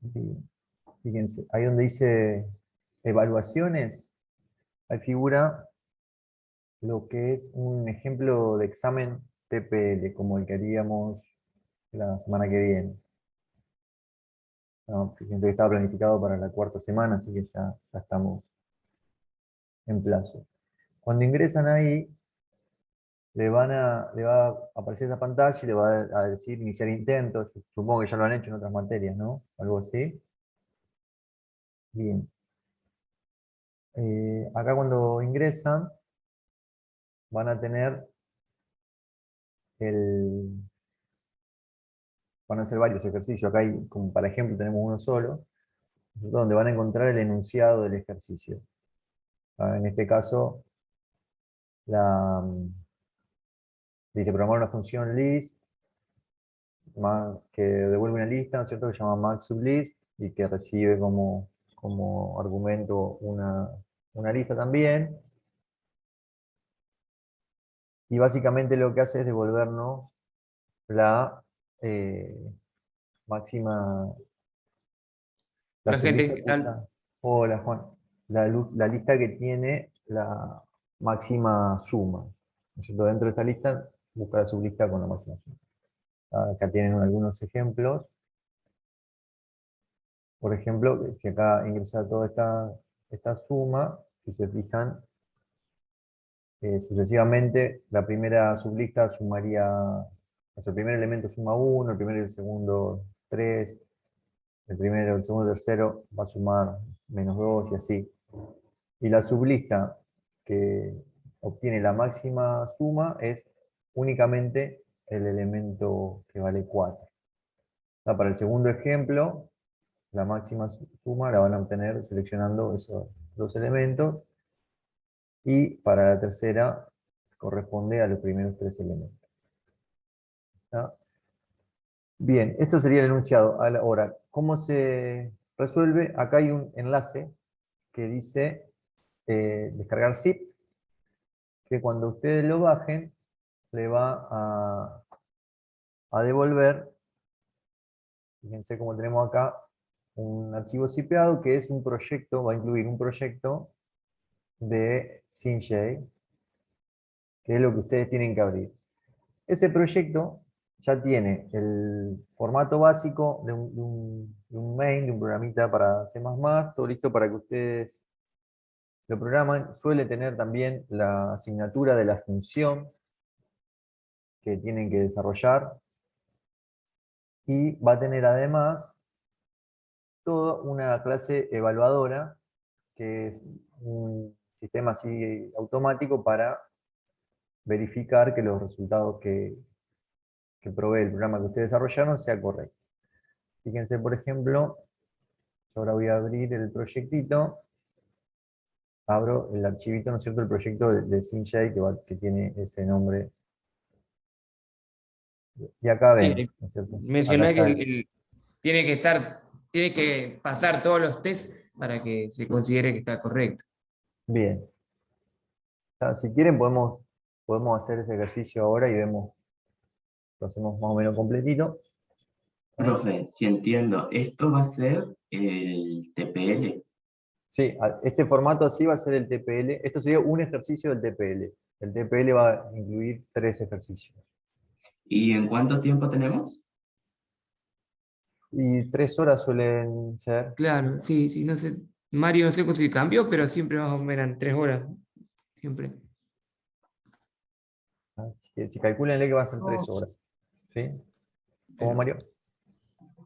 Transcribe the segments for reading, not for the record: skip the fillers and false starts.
Bien. Fíjense, ahí donde dice evaluaciones, ahí figura lo que es un ejemplo de examen TPL, como el que haríamos la semana que viene. No, fíjense que estaba planificado para la cuarta semana, así que ya estamos en plazo. Cuando ingresan ahí, le va a aparecer esa pantalla y le va a decir iniciar intentos. Supongo que ya lo han hecho en otras materias, ¿no? Algo así. Bien. Acá cuando ingresan, van a tener el... Van a hacer varios ejercicios. Acá hay, como para ejemplo, tenemos uno solo, donde van a encontrar el enunciado del ejercicio. En este caso, la, dice programar una función list que devuelve una lista, ¿no es cierto?, que se llama maxSublist y que recibe como argumento una lista también. Y básicamente lo que hace es devolvernos la eh, máxima, la La sublista gente, ¿qué tal? cuya, hola Juan, la lista que tiene la máxima suma. ¿No es cierto? Dentro de esta lista, busca la sublista con la máxima suma. Acá tienen algunos ejemplos. Por ejemplo, si acá ingresa toda esta suma, si se fijan, sucesivamente la primera sublista sumaría, o sea, el primer elemento suma 1, el primero y el segundo 3, el primero, el segundo y el tercero va a sumar -2 y así. Y la sublista que obtiene la máxima suma es únicamente el elemento que vale 4. Para el segundo ejemplo, la máxima suma la van a obtener seleccionando esos dos elementos, y para la tercera corresponde a los primeros tres elementos. ¿Está? Bien, esto sería el enunciado. Ahora, ¿cómo se resuelve? Acá hay un enlace que dice descargar zip, que cuando ustedes lo bajen, le va a devolver, fíjense cómo tenemos acá, un archivo zipeado que es un proyecto, va a incluir un proyecto de Synj, que es lo que ustedes tienen que abrir. Ese proyecto ya tiene el formato básico de un main, de un programita para C++, todo listo para que ustedes lo programen. Suele tener también la asignatura de la función que tienen que desarrollar, y va a tener además toda una clase evaluadora, que es un sistema así automático para verificar que los resultados que provee el programa que ustedes desarrollaron sea correcto. Fíjense, por ejemplo, yo ahora voy a abrir el proyectito, abro el archivito, ¿no es cierto?, el proyecto de Synj que tiene ese nombre. Y acá Sí, ven, ¿no es cierto? Acá mencioná que está tiene que pasar todos los tests para que se considere que está correcto. bien. Si quieren podemos hacer ese ejercicio ahora y vemos, lo hacemos más o menos completito. Profe, si entiendo, esto va a ser el TPL. Sí, este formato así va a ser el TPL. Esto sería un ejercicio del TPL. El TPL va a incluir 3 ejercicios. ¿Y en cuánto tiempo tenemos? Y 3 horas suelen ser. Claro, sí, sí, no sé. Mario, no sé si cambió, pero siempre más o menos en 3 horas. Siempre. Si calculenle que va a ser 3 horas. ¿Sí? ¿Cómo, Pero- Mario?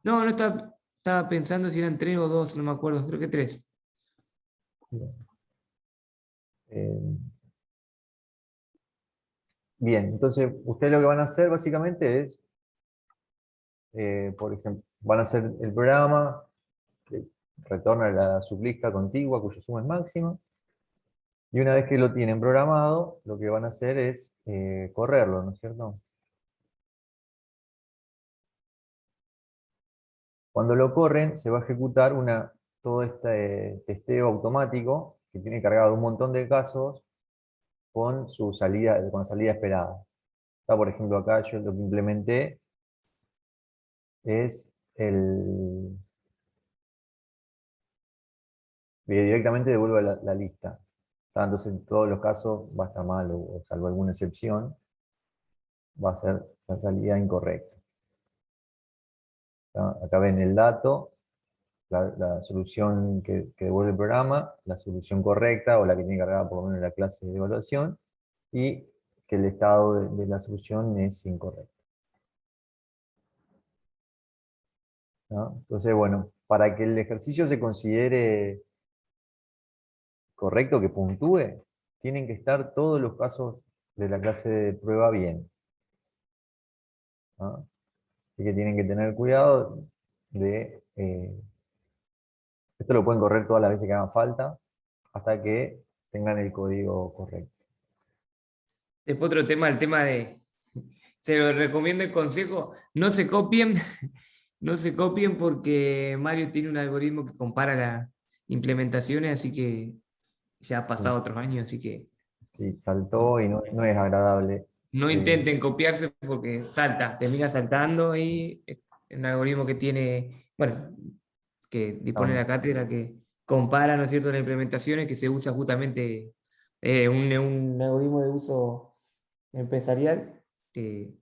no, no estaba pensando si eran 3 o 2, no me acuerdo, creo que 3. Eh, Bien, entonces ustedes lo que van a hacer básicamente es, por ejemplo, van a hacer el programa que retorna la sublista contigua cuya suma es máxima, y una vez que lo tienen programado, lo que van a hacer es correrlo, ¿no es cierto? Cuando lo corren, se va a ejecutar todo este testeo automático que tiene cargado un montón de casos con con la salida esperada. Por ejemplo, acá yo lo que implementé es directamente devuelve la lista. Entonces, en todos los casos va a estar mal, o salvo alguna excepción, va a ser la salida incorrecta. Acá ven el dato, la solución que devuelve el programa, la solución correcta, o la que tiene cargada por lo menos la clase de evaluación, y que el estado de la solución es incorrecto. ¿No? Entonces, bueno, para que el ejercicio se considere correcto, que puntúe, tienen que estar todos los casos de la clase de prueba bien. ¿No? Así que tienen que tener cuidado de... esto lo pueden correr todas las veces que hagan falta, hasta que tengan el código correcto. Después otro tema, el tema de, se lo recomiendo el consejo, no se copien, no se copien porque Mario tiene un algoritmo que compara las implementaciones, así que ya ha pasado otros años, así que Sí, no, saltó y no es agradable. no Eh, intenten copiarse porque salta, termina saltando y es un algoritmo que tiene, bueno, que dispone no, la cátedra que compara, ¿no es cierto?, las implementaciones que se usa justamente un algoritmo de uso empresarial que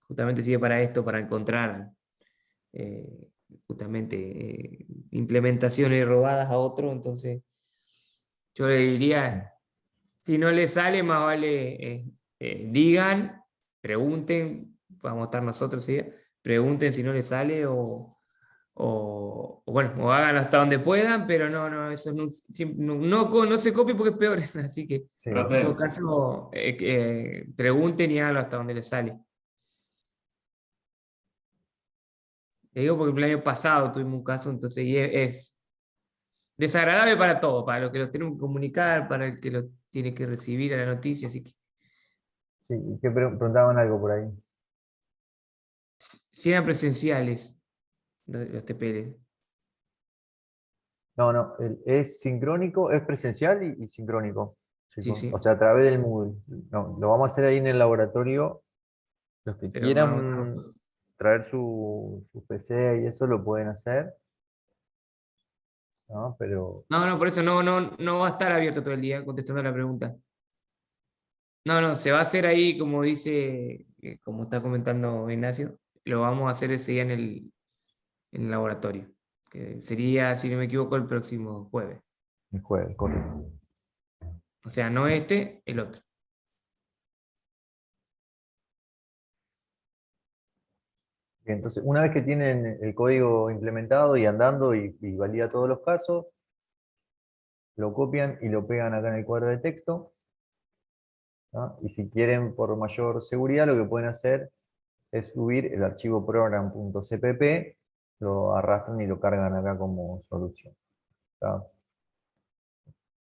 justamente sirve para esto, para encontrar eh, justamente implementaciones robadas a otro. Entonces, yo le diría, si no le sale, más vale digan, pregunten, vamos a estar nosotros, ¿sí? Pregunten si no le sale o bueno, o hagan hasta donde puedan, pero eso no se copie porque es peor, así que sí, en todo Profe, caso pregunten y háganlo hasta donde les sale. Te digo porque el año pasado tuvimos un caso, entonces, y es desagradable para todos, para los que lo tienen que comunicar, para el que lo tiene que recibir a la noticia, así que sí, y que preguntaban algo por ahí. si eran presenciales los TPL. No, es sincrónico, es presencial y sincrónico, Sí, chicos. O sí, sea, a través del Moodle. No, lo vamos a hacer ahí en el laboratorio. Los que pero vamos a estar quieran nosotros. traer su PC y eso lo pueden hacer, ¿no? Pero No, por eso no va a estar abierto todo el día contestando la pregunta. No, se va a hacer ahí, como dice, como está comentando Ignacio, lo vamos a hacer ese día en el laboratorio, que sería, si no me equivoco, el próximo jueves. el jueves, correcto. O sea, no este, el otro. Bien, entonces, una vez que tienen el código implementado y andando y valida todos los casos, lo copian y lo pegan acá en el cuadro de texto. ¿No? Y si quieren, por mayor seguridad, lo que pueden hacer es subir el archivo program.cpp, lo arrastran y lo cargan acá como solución. ¿Está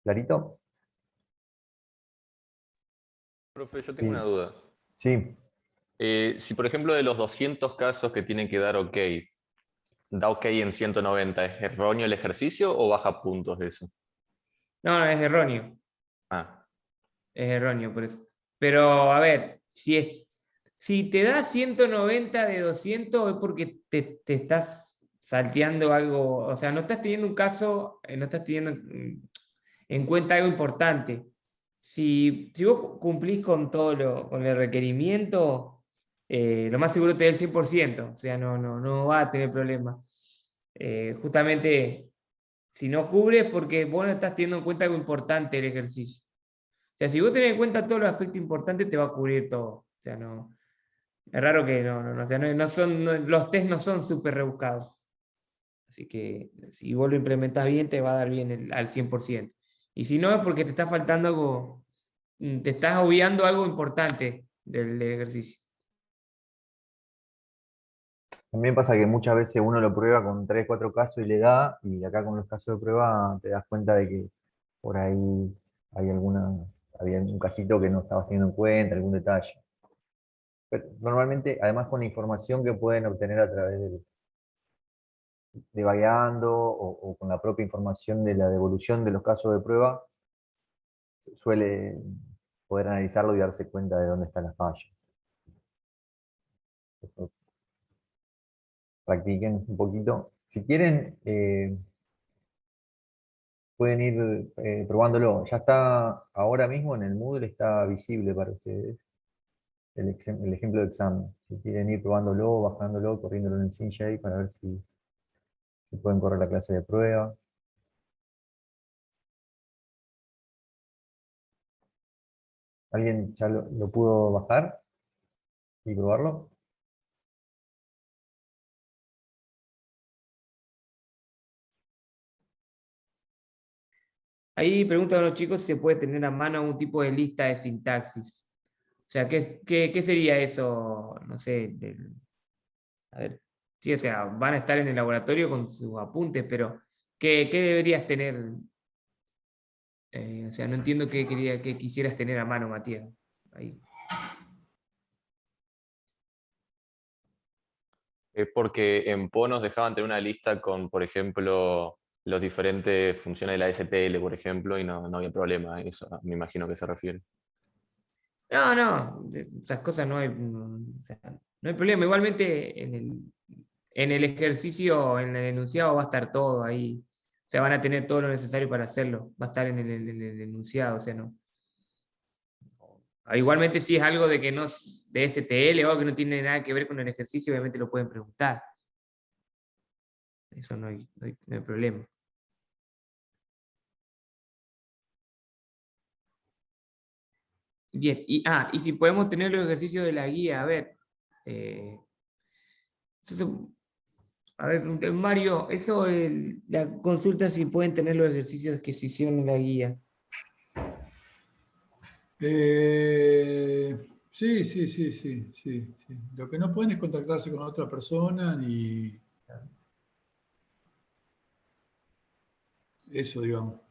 clarito? Profe, yo tengo una Sí, duda. sí. Si por ejemplo de los 200 casos que tienen que dar OK, da OK en 190, ¿es erróneo el ejercicio o baja puntos de eso? No, es erróneo. Ah, Es erróneo por eso. Pero a ver, si te da 190 de 200 es porque te estás salteando algo, o sea, no estás teniendo un caso, no estás teniendo en cuenta algo importante. Si vos cumplís con con el requerimiento, lo más seguro te da el 100%, o sea, no va a tener problema. Justamente, si no cubres, porque vos no estás teniendo en cuenta algo importante del ejercicio. O sea, si vos tenés en cuenta todos los aspectos importantes, te va a cubrir todo. O sea, es raro que o sea, los test no son súper rebuscados. Así que si vos lo implementás bien, te va a dar bien al 100%. Y si no, es porque te está faltando algo, te estás obviando algo importante del ejercicio. También pasa que muchas veces uno lo prueba con 3 4 casos y le da, y acá con los casos de prueba te das cuenta de que por ahí hay había un casito que no estabas teniendo en cuenta, algún detalle. Pero normalmente, además con la información que pueden obtener a través de Vagueando o con la propia información de la devolución de los casos de prueba, suele poder analizarlo y darse cuenta de dónde están las fallas. Eso, practiquen un poquito. Si quieren, pueden ir probándolo. Ya está, ahora mismo en el Moodle está visible para ustedes el ejemplo de examen. Si quieren ir probándolo, bajándolo, corriéndolo en el SimJ para ver si pueden correr la clase de prueba. ¿Alguien ya lo pudo bajar y probarlo? Ahí preguntan a los chicos si se puede tener a mano un tipo de lista de sintaxis. O sea, ¿qué sería eso? No sé, a ver, sí, o sea, van a estar en el laboratorio con sus apuntes, pero ¿qué deberías tener? O sea, no entiendo qué quisieras tener a mano, Matías. Ahí. Es porque en Po nos dejaban tener una lista con, por ejemplo, las diferentes funciones de la STL, por ejemplo, y no había problema. Eso me imagino que se refiere. No, esas cosas no hay, o sea, no hay problema. Igualmente en el ejercicio, en el enunciado va a estar todo ahí. O sea, van a tener todo lo necesario para hacerlo. Va a estar en el enunciado, o sea, no. Igualmente si es algo de que no es de STL o algo que no tiene nada que ver con el ejercicio, obviamente lo pueden preguntar. Eso no hay problema. Bien, y si podemos tener los ejercicios de la guía, a ver. Eso, a ver, Mario, eso, la consulta si pueden tener los ejercicios que se hicieron en la guía. Sí, sí, sí, sí, sí, sí. Lo que no pueden es contactarse con otra persona ni eso, digamos.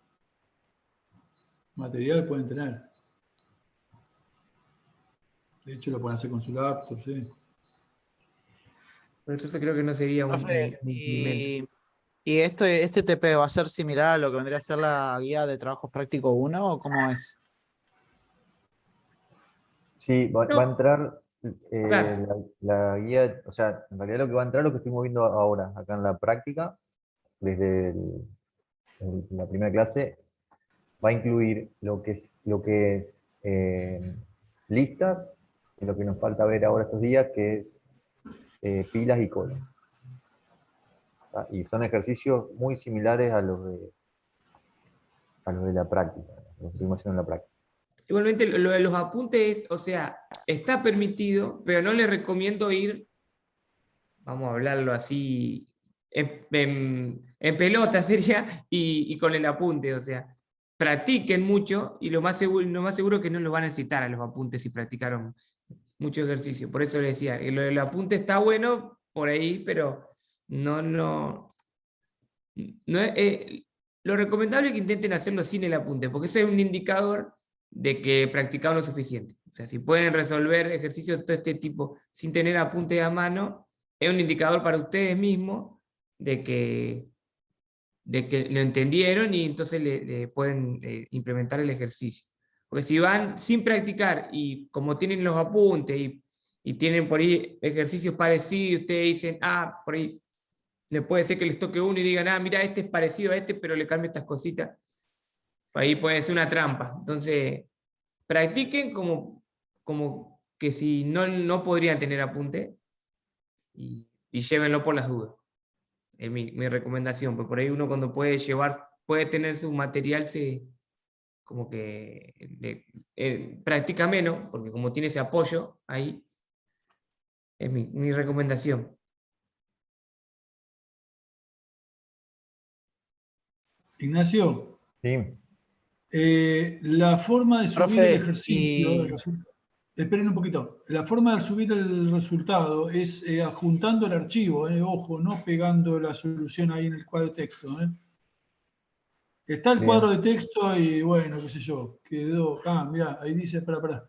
Material pueden tener. De hecho, lo pueden hacer con su laptop, sí. Por eso creo que no sería Profe, un impedimento. ¿y este TP va a ser similar a lo que vendría a ser la guía de trabajos práctico 1 o cómo es? Sí, va a No, entrar claro. la guía, o sea, en realidad lo que va a entrar es lo que estuvimos viendo ahora, acá en la práctica, desde la primera clase, va a incluir lo que es listas, y lo que nos falta ver ahora estos días, que es pilas y colas. ¿Tá? Y son ejercicios muy similares a los de la práctica, los que estuvimos haciendo en la práctica. Igualmente lo de los apuntes, o sea, está permitido, pero no les recomiendo ir, vamos a hablarlo así, en pelota sería, y con el apunte, o sea, practiquen mucho y lo más seguro que no los van a necesitar a los apuntes si practicaron mucho ejercicio. Por eso les decía, lo del apunte está bueno por ahí, pero no lo recomendable es que intenten hacerlo sin el apunte, porque ese es un indicador de que practicaron lo suficiente. O sea, si pueden resolver ejercicios de todo este tipo sin tener apunte a mano, es un indicador para ustedes mismos de que lo entendieron y entonces le pueden implementar el ejercicio. Porque si van sin practicar y como tienen los apuntes y tienen por ahí ejercicios parecidos, ustedes dicen, por ahí le puede ser que les toque uno y digan, mira, este es parecido a este, pero le cambio estas cositas. Ahí puede ser una trampa. Entonces, practiquen como que si no podrían tener apunte y llévenlo por las dudas. Es mi recomendación, porque por ahí uno cuando puede tener su material, como que practica menos, porque como tiene ese apoyo ahí, es mi recomendación. Ignacio, ¿Sí? la forma de subir el Profe, ejercicio, esperen un poquito, la forma de subir el resultado es adjuntando el archivo, ojo, no pegando la solución ahí en el cuadro de texto. Está el Bien. cuadro de texto y bueno, qué sé yo, quedó, mirá, ahí dice, espera.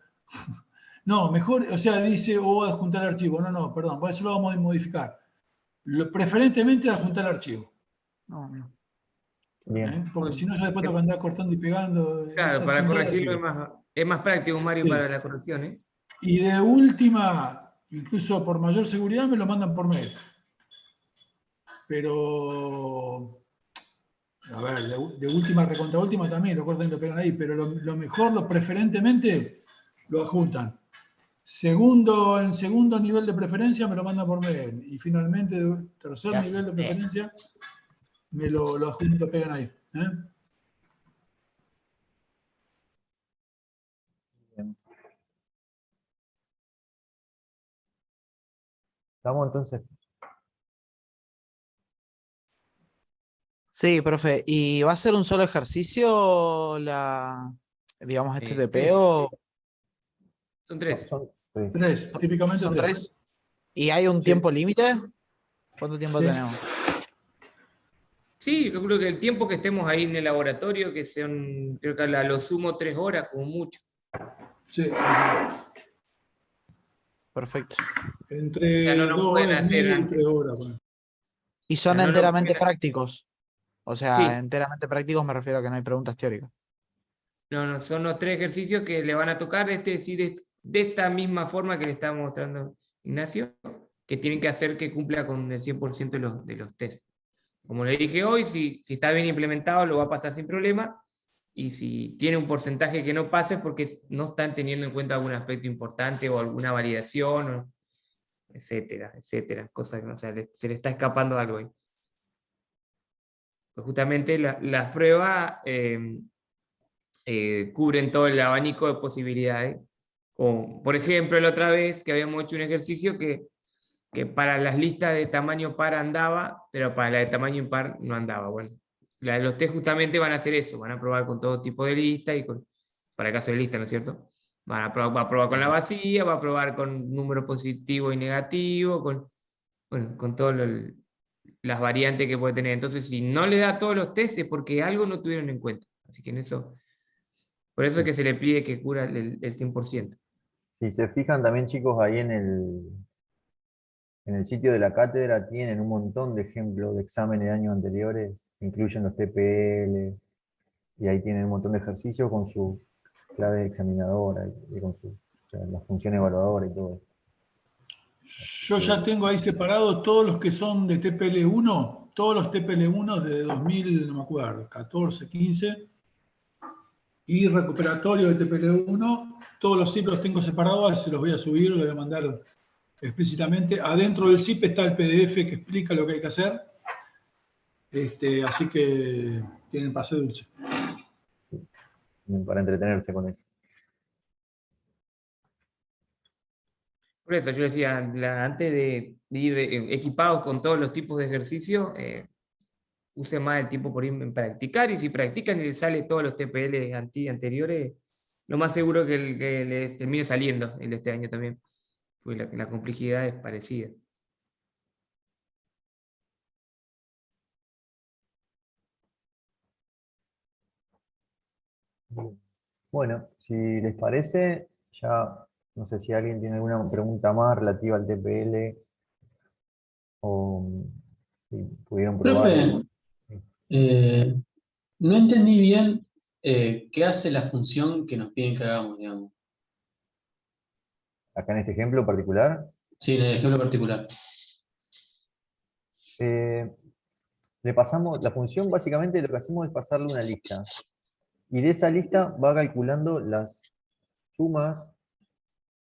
No, mejor, o sea, dice o adjuntar el archivo, no, perdón, por eso lo vamos a modificar. Preferentemente adjuntar el archivo. no. Bien. Porque si no, yo después tengo que andar cortando y pegando. Es Claro, para adjuntar el corregirlo archivo. es más práctico, Mario, Sí. para la corrección, ¿eh? Y de última, incluso por mayor seguridad, me lo mandan por mail. Pero a ver, de última recontra última también lo cortan y lo pegan ahí, pero lo mejor, lo preferentemente, lo adjuntan. En segundo nivel de preferencia me lo mandan por mail. Y finalmente, tercer Ya nivel de sé. preferencia, me lo adjuntan y lo pegan ahí. Bien. ¿Estamos entonces? Sí, profe. ¿Y va a ser un solo ejercicio digamos, este TP o Son No, 3. son tres. Típicamente son 3. 3? ¿Y hay un Sí. tiempo límite? ¿Cuánto tiempo Sí. tenemos? Sí, yo creo que el tiempo que estemos ahí en el laboratorio, que sean, creo que a lo sumo 3 horas, como mucho. Sí. Perfecto. Ya no Entre nos 2 pueden horas y hacer media y antes. 3 horas. Bueno. ¿Y son Ya no nos enteramente pueden- prácticos? O sea, Sí, enteramente prácticos me refiero a que no hay preguntas teóricas. no, son los 3 ejercicios que le van a tocar de esta misma forma que le estaba mostrando Ignacio, que tienen que hacer que cumpla con el 100% de los test. Como le dije hoy, si está bien implementado lo va a pasar sin problema, y si tiene un porcentaje que no pase es porque no están teniendo en cuenta algún aspecto importante o alguna validación, etcétera, etcétera, cosas que se le está escapando algo ahí. Pues justamente las pruebas cubren todo el abanico de posibilidades. O, por ejemplo, la otra vez que habíamos hecho un ejercicio que para las listas de tamaño par andaba, pero para la de tamaño impar no andaba. Bueno, los test justamente van a hacer eso, van a probar con todo tipo de lista y para el caso de lista, ¿no es cierto? Va a probar con la vacía, va a probar con número positivo y negativo, con todas las variantes que puede tener. Entonces, si no le da todos los tests es porque algo no tuvieron en cuenta. Así que por eso es que se le pide que cura el 100%. Si se fijan también, chicos, ahí en el sitio de la cátedra tienen un montón de ejemplos de exámenes de años anteriores, incluyen los TPL, y ahí tienen un montón de ejercicios con su clave examinadora y con las funciones evaluadoras y todo. Yo ya tengo ahí separados todos los que son de TPL1, todos los TPL1 de 2000, no me acuerdo, 14, 15, y recuperatorio de TPL1, todos los zip los tengo separados, se los voy a subir, los voy a mandar explícitamente. Adentro del zip está el PDF que explica lo que hay que hacer, así que tienen pase dulce. Para entretenerse con eso. Por eso yo decía, antes de ir equipados con todos los tipos de ejercicios, use más el tiempo por ir en practicar, y si practican y les sale todos los TPL anteriores, lo más seguro que le termine saliendo el de este año también, porque la complejidad es parecida. Bueno, si les parece, ya no sé si alguien tiene alguna pregunta más relativa al TPL o si pudieron probarlo. Profe, no entendí bien qué hace la función que nos piden que hagamos, digamos. Acá en este ejemplo particular, Sí, en el ejemplo particular. eh, le pasamos, la función básicamente lo que hacemos es pasarle una lista. Y de esa lista va calculando las sumas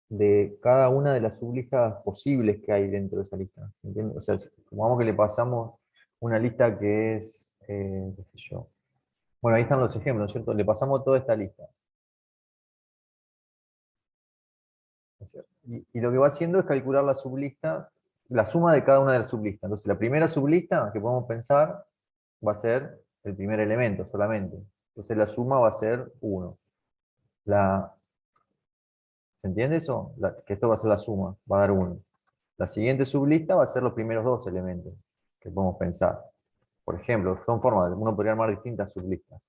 de cada una de las sublistas posibles que hay dentro de esa lista. ¿Entiendes? O sea, supongamos que le pasamos una lista que es, qué sé yo. Bueno, ahí están los ejemplos, ¿cierto? Le pasamos toda esta lista. Y lo que va haciendo es calcular la sublista, la suma de cada una de las sublistas. Entonces, la primera sublista que podemos pensar va a ser el primer elemento solamente. Entonces, la suma va a ser 1. ¿Se entiende eso? Que esto va a ser la suma, va a dar 1. La siguiente sublista va a ser los primeros 2 elementos que podemos pensar. Por ejemplo, son formas, uno podría armar distintas sublistas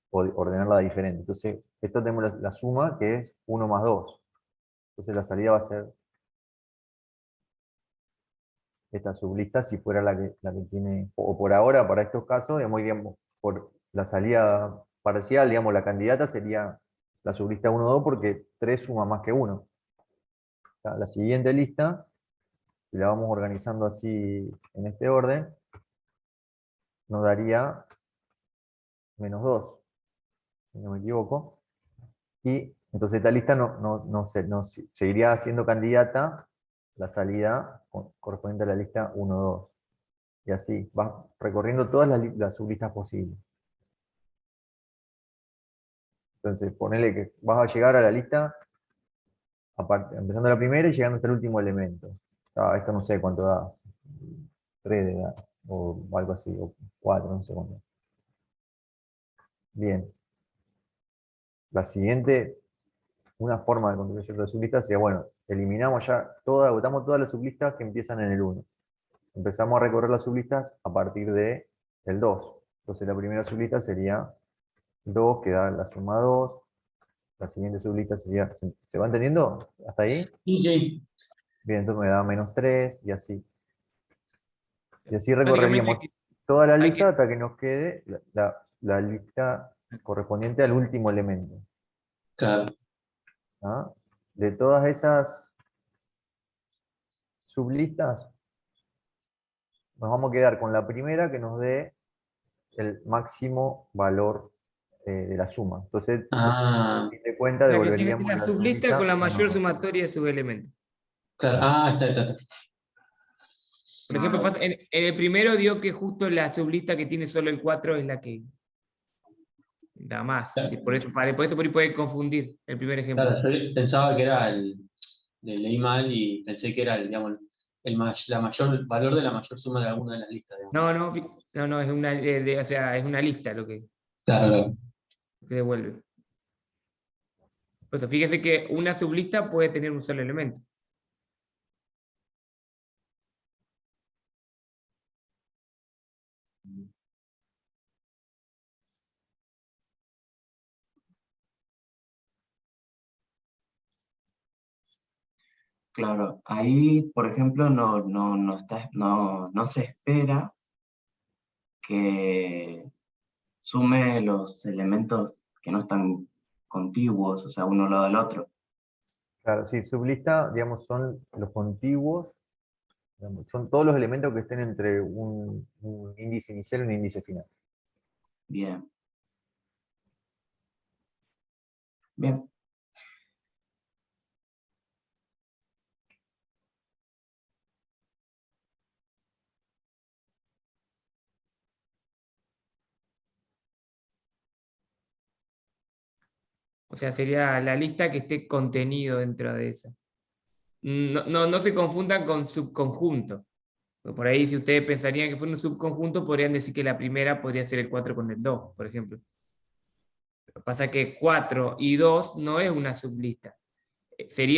o ordenarla de diferente. Entonces, esto tenemos la suma que es 1 más 2. Entonces, la salida va a ser esta sublista si fuera la que tiene, o por ahora, para estos casos, digamos, por la salida parcial, digamos, la candidata sería la sublista 1, 2, porque 3 suma más que 1. La siguiente lista, si la vamos organizando así en este orden, nos daría menos 2, si no me equivoco. Y entonces esta lista no seguiría siendo candidata la salida correspondiente a la lista 1, 2. Y así, vas recorriendo todas las sublistas posibles. Entonces, ponele que vas a llegar a la lista empezando la primera y llegando hasta el último elemento. Esto no sé cuánto da. 3 de edad, o algo así, o 4, no sé cuánto. Bien. La siguiente, una forma de construir las sublistas sería, bueno, eliminamos ya agotamos todas las sublistas que empiezan en el 1. Empezamos a recorrer las sublistas a partir del 2. Entonces la primera sublista sería 2, que da la suma 2. La siguiente sublista sería, ¿se va entendiendo hasta ahí? Sí, sí. Bien, entonces me da menos 3 y así. Y así Básicamente recorreríamos toda la hay lista que, hasta que nos quede la lista correspondiente al último elemento. Claro. ¿Ah? De todas esas sublistas, nos vamos a quedar con la primera que nos dé el máximo valor de la suma. Entonces, Ah, de cuenta, la que tiene devolveríamos la la sublista con sublista la 1, mayor 2. sumatoria de sus elementos. claro. Ah, está. Por ejemplo, en el primero dio que justo la sublista que tiene solo el 4 es la que da más. Y Claro, por eso por ahí puede confundir el primer ejemplo. claro, yo pensaba que era leí mal y pensé que era digamos, la mayor valor de la mayor suma de alguna de las listas, digamos. No, es una, o sea, es una lista Claro, claro. que devuelve. Por eso, fíjese que una sublista puede tener un solo elemento. Claro, ahí, por ejemplo, no se espera que sume los elementos que no están contiguos, o sea, uno al lado del otro. Claro, sí, sublista, digamos, son los contiguos, digamos, son todos los elementos que estén entre un índice inicial y un índice final. Bien. Bien. O sea, sería la lista que esté contenido dentro de esa. No se confundan con subconjunto. Porque por ahí, si ustedes pensarían que fuera un subconjunto, podrían decir que la primera podría ser el 4 con el 2, por ejemplo. Lo que pasa es que 4 y 2 no es una sublista. Si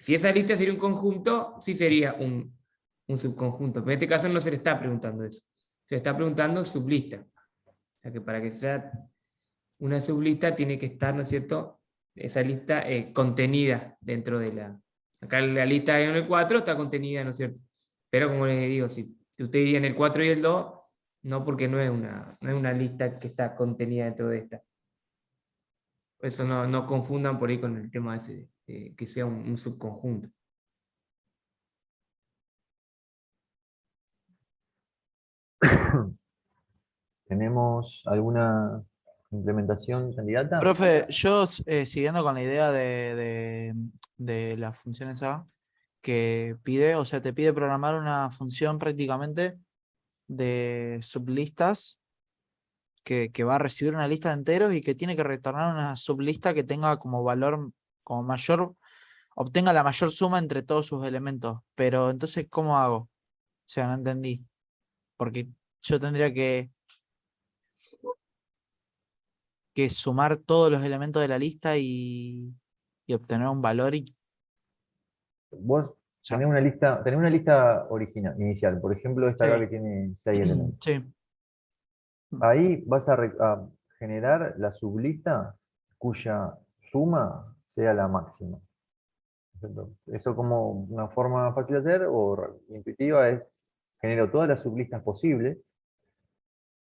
esa lista sería un conjunto, sí sería un subconjunto. Pero en este caso no se le está preguntando eso. Se le está preguntando sublista. O sea que para que sea una sublista tiene que estar, ¿no es cierto?, esa lista contenida dentro de la... Acá la lista en el 4 está contenida, ¿no es cierto? Pero como les digo, si usted diría en el 4 y el 2, no, porque no es una lista que está contenida dentro de esta. Por eso no confundan por ahí con el tema ese, que sea un subconjunto. ¿Tenemos alguna implementación candidata? Profe, yo siguiendo con la idea de las funciones A, que pide, o sea, te pide programar una función prácticamente de sublistas que va a recibir una lista de enteros y que tiene que retornar una sublista que tenga como valor, como mayor, obtenga la mayor suma entre todos sus elementos. Pero entonces, ¿cómo hago? O sea, no entendí. Porque yo tendría que sumar todos los elementos de la lista y obtener un valor y, Vos o sea, tenés una lista original, inicial, por ejemplo, esta acá sí, que tiene 6 elementos. sí, Ahí vas a generar la sublista cuya suma sea la máxima. ¿Cierto? Eso como una forma fácil de hacer o intuitiva es genero todas las sublistas posibles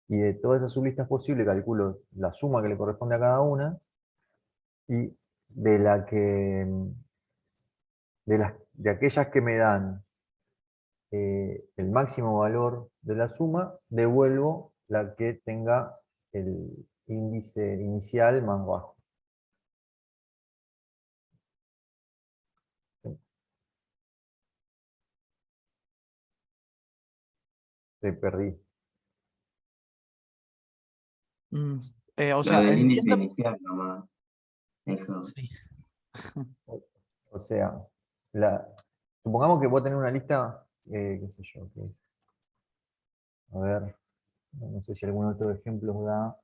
y de todas esas sublistas posibles calculo la suma que le corresponde a cada una y de la que de aquellas que me dan el máximo valor de la suma, devuelvo la que tenga el índice inicial más bajo. Te perdí. O Lo sea, del índice entiendo. inicial nomás. Eso. Sí. O sea, supongamos que vos tenés una lista, qué sé yo, que es, a ver, no sé si algún otro ejemplo da,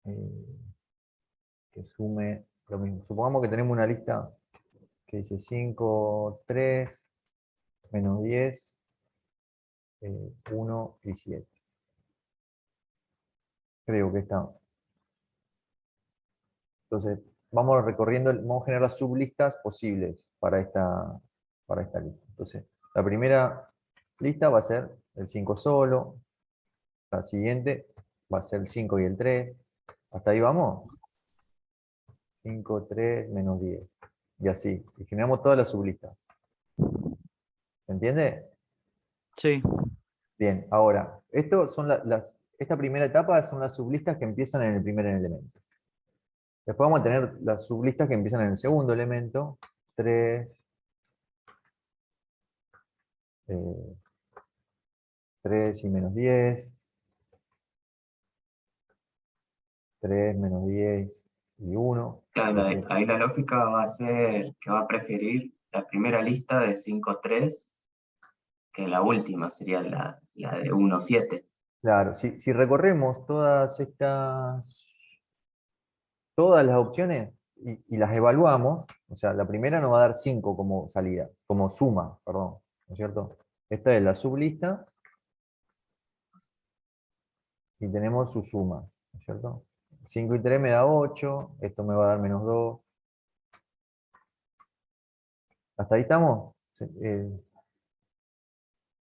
que sume lo mismo. Supongamos que tenemos una lista que dice 5, 3, menos 10, 1 y 7. Creo que está. Entonces, vamos recorriendo, vamos a generar las sublistas posibles para esta lista. Entonces, la primera lista va a ser el 5 solo, la siguiente va a ser el 5 y el 3. ¿Hasta ahí vamos? 5, 3, menos 10. Y así. Y generamos todas las sublistas. ¿Se entiende? Sí. Bien, ahora, esta primera etapa son las sublistas que empiezan en el primer elemento. Después vamos a tener las sublistas que empiezan en el segundo elemento. 3, 3 y menos 10. 3, menos 10 y 1. Claro, Y así. ahí la lógica va a ser que va a preferir la primera lista de 5, 3 que la última, sería la de 1, 7. Claro, si recorremos todas las opciones y las evaluamos, o sea, la primera nos va a dar 5 como salida, como suma, perdón, ¿no es cierto? Esta es la sublista y tenemos su suma, ¿no es cierto? 5 y 3 me da 8, esto me va a dar menos 2. ¿Hasta ahí estamos?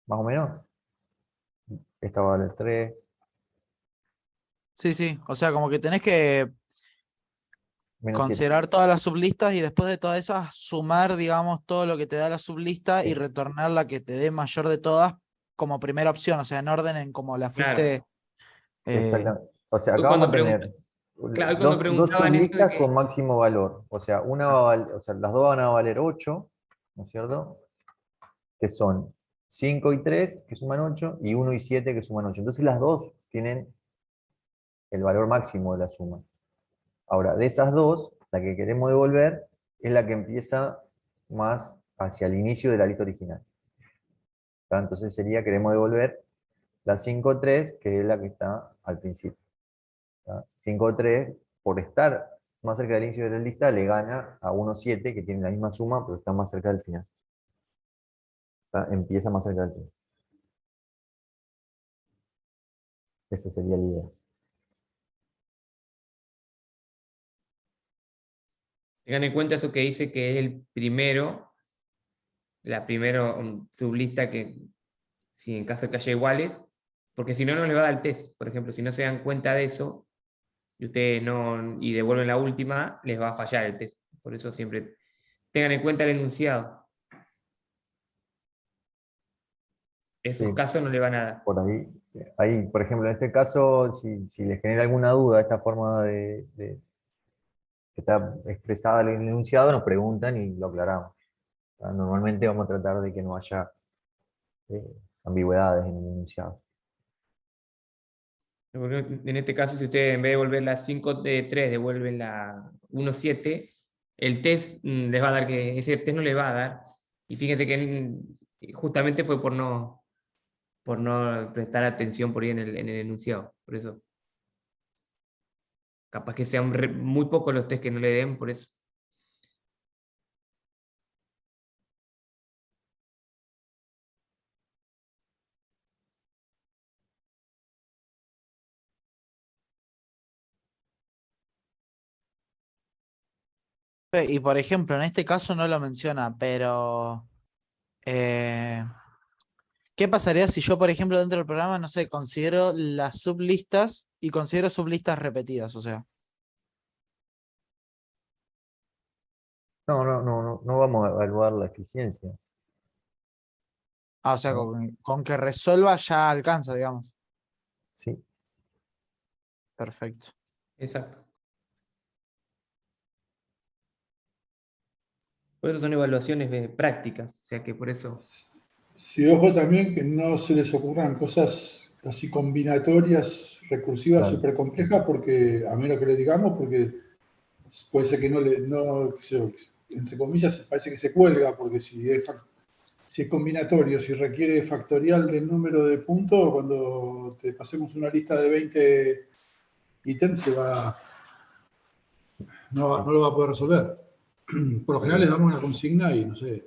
Más o menos. Esta va a valer 3. Sí, sí. O sea, como que tenés que Menos 7. considerar todas las sublistas y después de todas esas sumar, digamos, todo lo que te da la sublista y Sí. retornar la que te dé mayor de todas como primera opción, o sea, en orden en como la fuiste. Exactamente. O sea, Hoy acá vamos cuando a tener claro, hoy cuando dos preguntaban eso de sublistas que, con máximo valor. O sea, o sea, las dos van a valer 8, ¿no es cierto? Que son 5 y 3, que suman 8, y 1 y 7, que suman 8. Entonces las dos tienen el valor máximo de la suma. Ahora, de esas dos, la que queremos devolver es la que empieza más hacia el inicio de la lista original. ¿Tá? Entonces queremos devolver la 5,3, que es la que está al principio. 5,3, por estar más cerca del inicio de la lista, le gana a 1,7, que tiene la misma suma, pero está más cerca del final. Empieza más cerca del final. Esa sería la idea. tengan en cuenta eso que dice que es el primero, la primera sublista que, si en caso de que haya iguales, porque si no, no les va a dar el test. Por ejemplo, si no se dan cuenta de eso y ustedes no, y devuelven la última, les va a fallar el test. Por eso siempre tengan en cuenta el enunciado. Esos Sí, casos no le van a dar. por ahí, por ejemplo, en este caso, si les genera alguna duda esta forma que está expresada en el enunciado, nos preguntan y lo aclaramos. Normalmente vamos a tratar de que no haya eh, ambigüedades en el enunciado. En este caso, si ustedes en vez de devolver la 5 de 3, devuelven la 1,7, el test les va a dar que ese test no les va a dar. Y fíjense que justamente fue por no prestar atención por ahí en el enunciado. Por eso, capaz que sean muy pocos los test que no le den, por eso. Y por ejemplo, en este caso no lo menciona, pero eh, ¿qué pasaría si yo, por ejemplo, dentro del programa, no sé, considero las sublistas y considero sublistas repetidas? O sea, No vamos a evaluar la eficiencia. o sea, ¿No? con que resuelva ya alcanza, digamos. Sí. Perfecto. Exacto. Por eso son evaluaciones prácticas, o sea que por eso. Sí, ojo también que no se les ocurran cosas así combinatorias, recursivas, Claro. súper complejas, porque a menos que le digamos, porque puede ser que qué sé yo, entre comillas, parece que se cuelga, porque si es combinatorio, si requiere factorial del número de puntos, cuando te pasemos una lista de 20 ítems, no lo va a poder resolver. Por lo general les damos una consigna y no sé,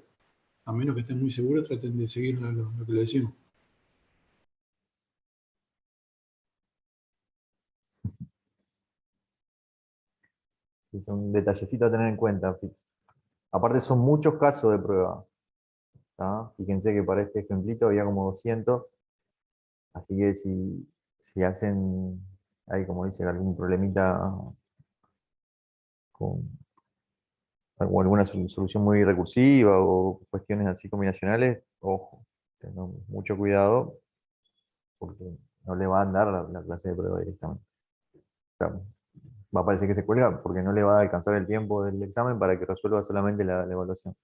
a menos que estén muy seguros, traten de seguir lo que le decimos. Sí, son detallecitos a tener en cuenta. Aparte son muchos casos de prueba. ¿Tá? Fíjense que para este ejemplito había como 200, así que si hacen, ahí como dice, algún problemita con o alguna solución muy recursiva o cuestiones así combinacionales, ojo, tengan mucho cuidado porque no le va a dar la clase de prueba directamente. O sea, va a parecer que se cuelga porque no le va a alcanzar el tiempo del examen para que resuelva solamente la evaluación.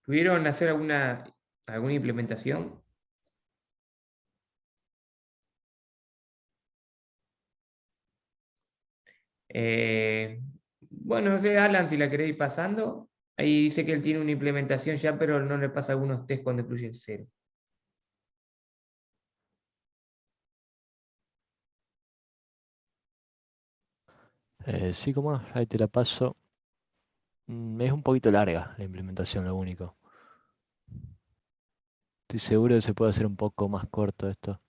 ¿Pudieron hacer alguna implementación? Bueno, no sé, Alan, si la queréis pasando. Ahí dice que él tiene una implementación ya, pero no le pasa algunos test cuando incluye el cero. Sí, cómo no, ahí te la paso. Es un poquito larga la implementación, lo único. Estoy seguro que se puede hacer un poco más corto esto.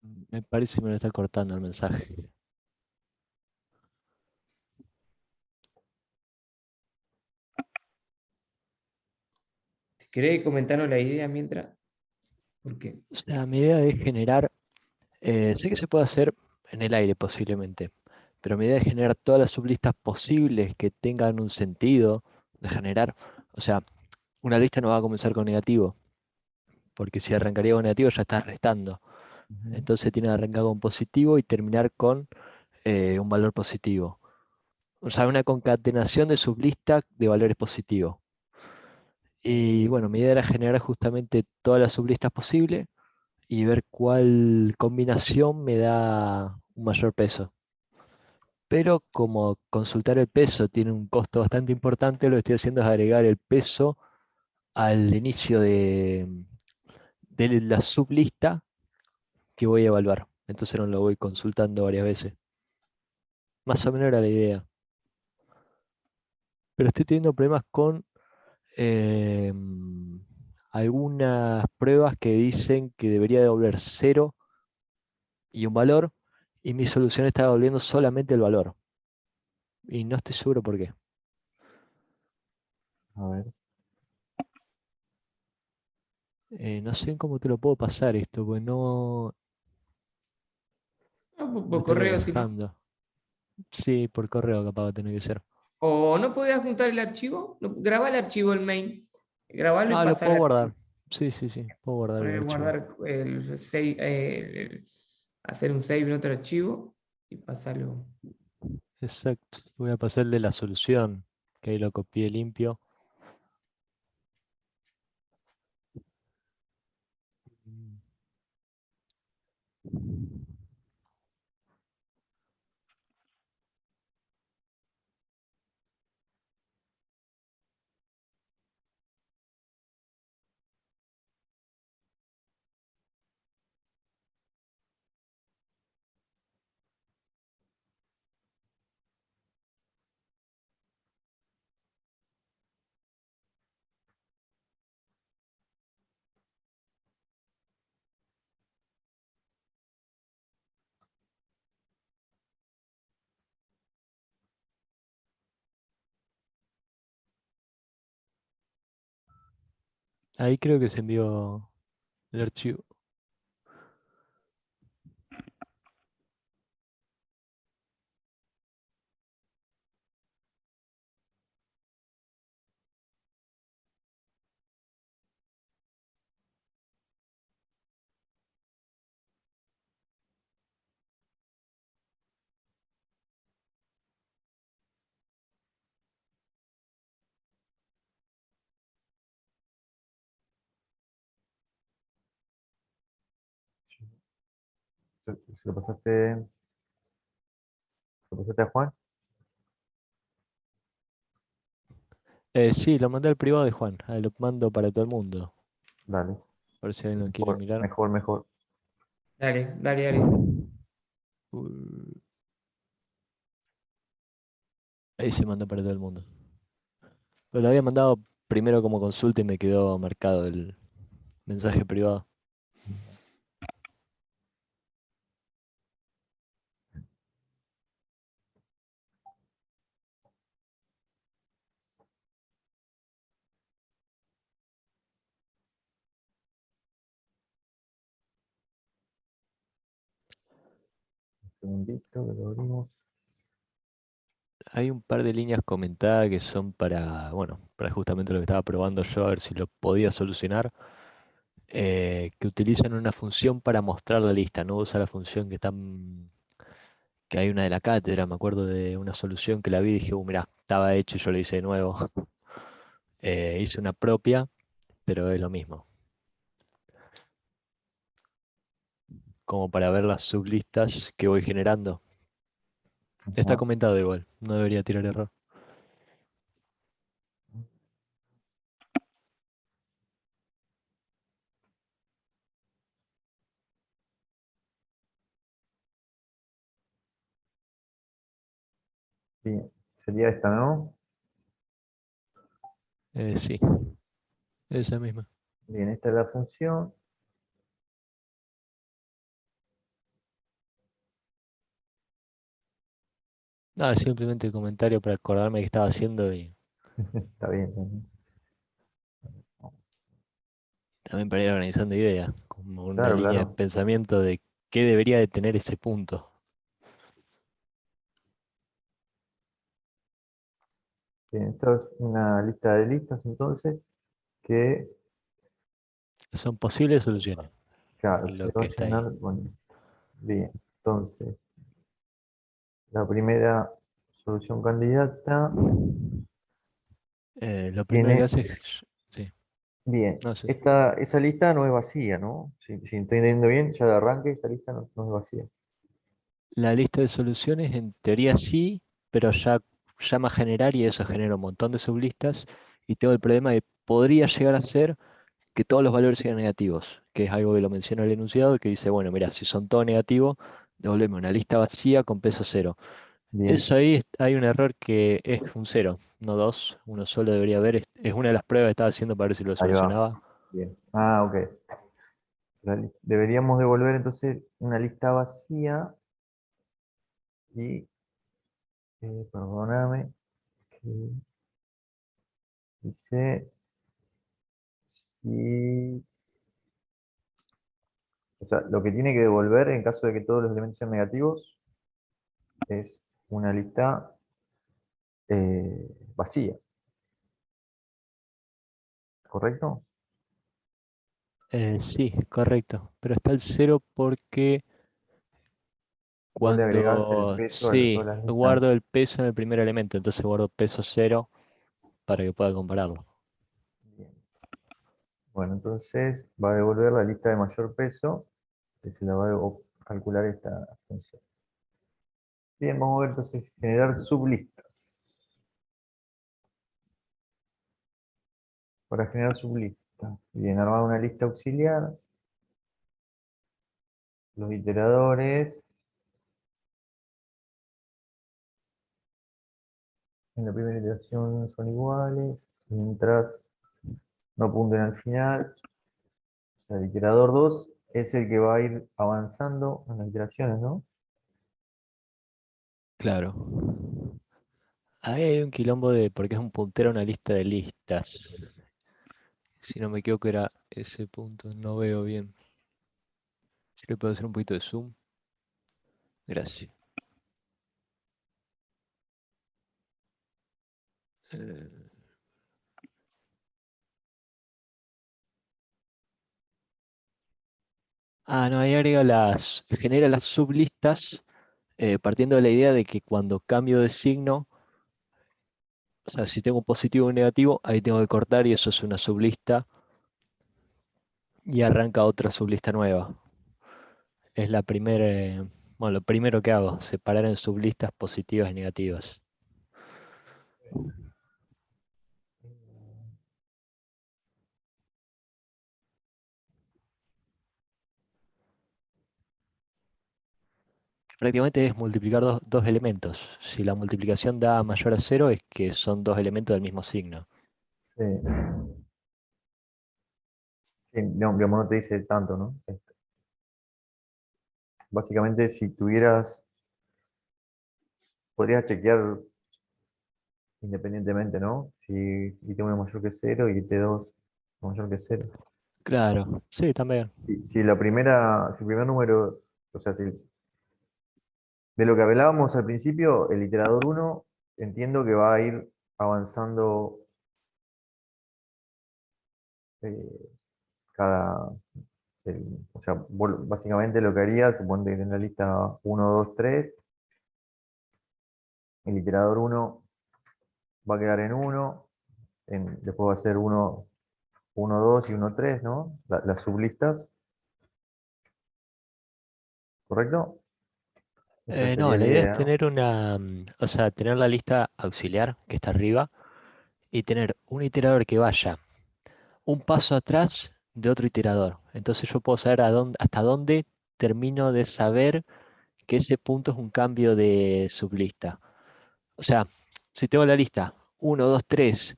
Me parece que me lo está cortando el mensaje. Si queréis comentarnos la idea mientras. Porque O sea, mi idea es generar, sé que se puede hacer en el aire posiblemente, pero mi idea es generar todas las sublistas posibles que tengan un sentido de generar. O sea, una lista no va a comenzar con negativo, porque si arrancaría con negativo ya está restando. Ujú. Entonces tiene que arrancar con positivo y terminar con un valor positivo. O sea, una concatenación de sublistas de valores positivos. Y bueno, mi idea era generar justamente todas las sublistas posibles y ver cuál combinación me da un mayor peso. Pero como consultar el peso tiene un costo bastante importante, lo que estoy haciendo es agregar el peso al inicio de la sublista que voy a evaluar. Entonces no lo voy consultando varias veces. Más o menos era la idea. Pero estoy teniendo problemas con algunas pruebas que dicen que debería devolver 0 y un valor, y mi solución está devolviendo solamente el valor. Y no estoy seguro por qué. A ver, No sé cómo te lo puedo pasar esto, porque por no te lo correo, si no. dejando. Sí, por correo capaz va a tener que ser. O no podías juntar el archivo, graba el archivo el main, grabarlo y Ah, lo pasar puedo al guardar. archivo. Sí, sí, sí. Puedo guardar el Poner archivo. guardar el save, hacer un save en otro archivo y pasarlo. Exacto. Voy a pasarle la solución, que ahí lo copié limpio. Ahí creo que se envió el archivo. ¿Se lo pasaste a Juan? Sí, lo mandé al privado de Juan. Ahí lo mando para todo el mundo. Dale. Por si alguien lo quiere Mejor, mirar. mejor, mejor. Dale, dale, dale. Ahí se mandó para todo el mundo. Pero lo había mandado primero como consulta y me quedó marcado el mensaje privado. Un segundito que lo abrimos. Hay un par de líneas comentadas que son para, bueno, para justamente lo que estaba probando yo, a ver si lo podía solucionar. Que utilizan una función para mostrar la lista, no usa la función que hay una de la cátedra, me acuerdo de una solución que la vi y dije, mirá, estaba hecho y yo lo hice de nuevo. Hice una propia, pero es lo mismo. Como para ver las sublistas que voy generando. Está Ajá. comentado igual, no debería tirar error. Bien. Sería esta, ¿no? Sí, esa misma. Bien, esta es la función. Nada, simplemente comentario para acordarme que estaba haciendo y Está bien. Está bien. también para ir organizando ideas, como una Claro, línea de claro. pensamiento de qué debería de tener ese punto. Bien, esto es una lista de listas entonces que, Son posibles soluciones, claro, se lo va que a está ahí. llenar con esto. Bien, entonces, la primera solución candidata Lo primero que tiene, hace es, sí, bien, no sé. esa lista no es vacía, ¿no? Si estoy entendiendo bien, ya de arranque, esta lista no es vacía. La lista de soluciones en teoría sí, pero ya llama a generar y eso genera un montón de sublistas y tengo el problema de podría llegar a ser que todos los valores sean negativos, que es algo que lo menciona el enunciado, que dice, bueno, mira, si son todos negativos, devolvemos una lista vacía con peso cero. Bien, Eso ahí hay un error que es un cero, no dos, uno solo debería haber. Es una de las pruebas que estaba haciendo para ver si lo ahí va. solucionaba. Bien. Ah, ok. Deberíamos devolver entonces una lista vacía y, perdóname, que dice, y, o sea, lo que tiene que devolver en caso de que todos los elementos sean negativos es una lista vacía, ¿correcto? Sí, correcto, pero está el cero porque Vos le agregás el cuando peso a sí, todas las listas. guardo el peso en el primer elemento, entonces guardo peso cero para que pueda compararlo. Bien. Bueno, entonces va a devolver la lista de mayor peso, que se la va a calcular esta función. Bien, vamos a ver entonces generar sublistas. Para generar sublistas, bien, armar una lista auxiliar, los iteradores en la primera iteración son iguales, mientras no apunten al final. O sea, el iterador 2 es el que va a ir avanzando en las iteraciones, ¿no? Claro. Ahí hay un quilombo de porque es un puntero a una lista de listas. Si no me equivoco era ese punto, no veo bien. Si le puedo hacer un poquito de zoom. Gracias. Eh, no, ahí agrega genera las sublistas partiendo de la idea de que cuando cambio de signo, o sea, si tengo un positivo o un negativo, ahí tengo que cortar y eso es una sublista y arranca otra sublista nueva. Es la primera, bueno, lo primero que hago, separar en sublistas positivas y negativas. Prácticamente es multiplicar dos elementos. Si la multiplicación da mayor a 0 es que son dos elementos del mismo signo. Sí. Sí, no, digamos, no te dice tanto, ¿no? Básicamente, si tuvieras, podrías chequear independientemente, ¿no? Si IT1 es mayor que 0 y IT2 es mayor que 0. Claro, sí, también. Si la primera, si el primer número, o sea, de lo que hablábamos al principio, el iterador 1 entiendo que va a ir avanzando eh, cada, o sea, básicamente lo que haría, suponte que en la lista 1, 2, 3, el iterador 1 va a quedar en 1, después va a ser 1, 1, 2 y 1, 3, ¿no? Las sublistas, ¿correcto? Esa No, sería la la idea es idea, ¿no? tener o sea, tener la lista auxiliar que está arriba y tener un iterador que vaya un paso atrás de otro iterador. Entonces yo puedo saber hasta dónde termino de saber que ese punto es un cambio de sublista. O sea, si tengo la lista 1, 2, 3,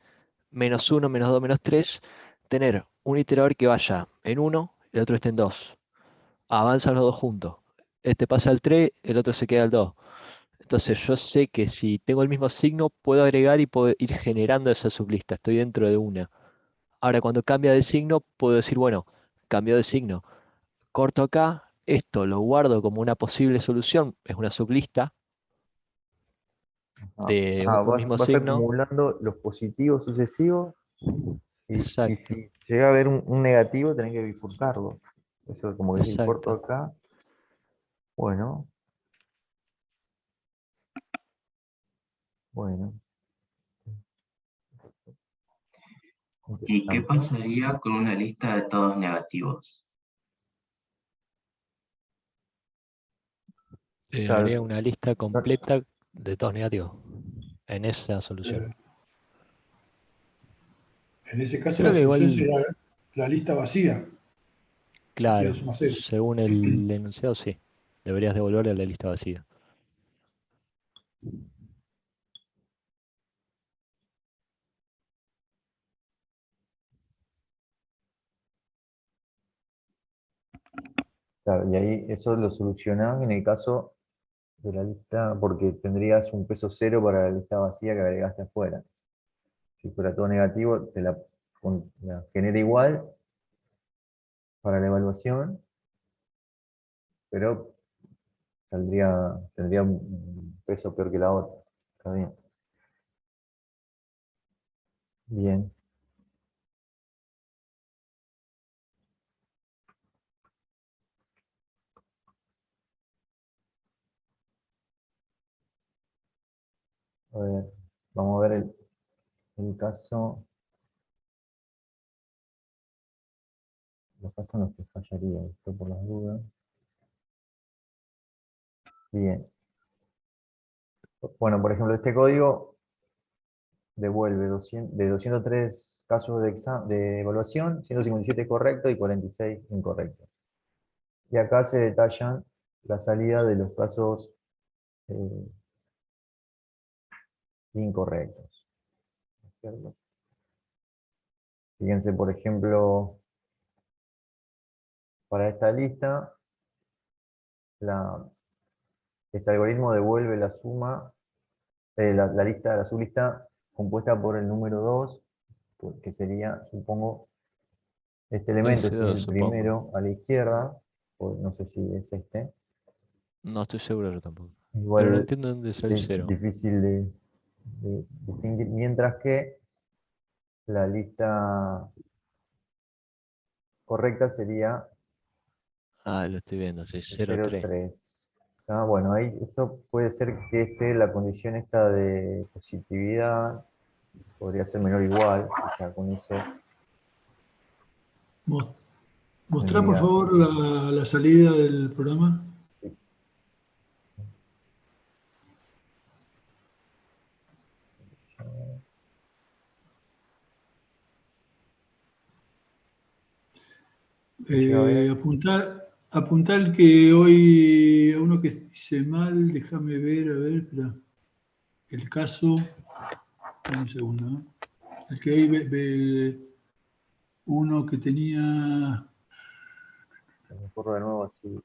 menos 1, menos 2, menos 3, tener un iterador que vaya en 1, el otro esté en 2. Avanzan los dos juntos. Este pasa al 3, el otro se queda al 2. Entonces yo sé que si tengo el mismo signo, puedo agregar y puedo ir generando esa sublista. Estoy dentro de una. Ahora cuando cambia de signo, puedo decir, bueno, cambio de signo. Corto acá, esto lo guardo como una posible solución. Es una sublista de un mismo Vas signo. acumulando los positivos sucesivos y Exacto, si llega a haber un negativo, tenés que bifurcarlo. Eso es como que decir, corto exacto. acá. Bueno, bueno, ¿Y qué interesante. pasaría con una lista de todos negativos? Haría Claro, una lista no- completa de todos negativos en esa solución. En ese caso Creo la que solución igual, sería la lista vacía, que tiene claro, suma cero. según el enunciado, sí. Deberías devolverle a la lista vacía. claro, y ahí eso lo solucionás en el caso de la lista, porque tendrías un peso cero para la lista vacía que agregaste afuera. Si fuera todo negativo, la genera igual para la evaluación, pero tendría un peso peor que la otra. Está bien. Bien. A ver, vamos a ver el caso, los casos en los que fallaría, esto por las dudas. Bien. Bueno, por ejemplo, este código devuelve de 203 casos de evaluación, 157 correctos y 46 incorrectos. Y acá se detallan la salida de los casos eh, incorrectos. ¿No es cierto? Fíjense, por ejemplo, para esta lista, este algoritmo devuelve la suma, la lista, la sublista compuesta por el número 2, que sería, supongo, Este elemento es S2, el supongo. primero a la izquierda, o no sé si es este. No estoy seguro yo tampoco. Pero no Igual entiendo dónde sale el es 0. difícil de distinguir, mientras que la lista correcta sería Ah, lo estoy viendo, sí, el 0, 3. 0,3. Ah, bueno, ahí eso puede ser que la condición esta de positividad podría ser menor o igual, y ya con eso Mostrá por tendría. favor la salida del programa. Llega a ver. Apuntar que hoy, a uno que hice mal, déjame ver, a ver, espera. El caso, dame un segundo, ¿no? El que ahí ve uno que tenía, Me corro de nuevo así.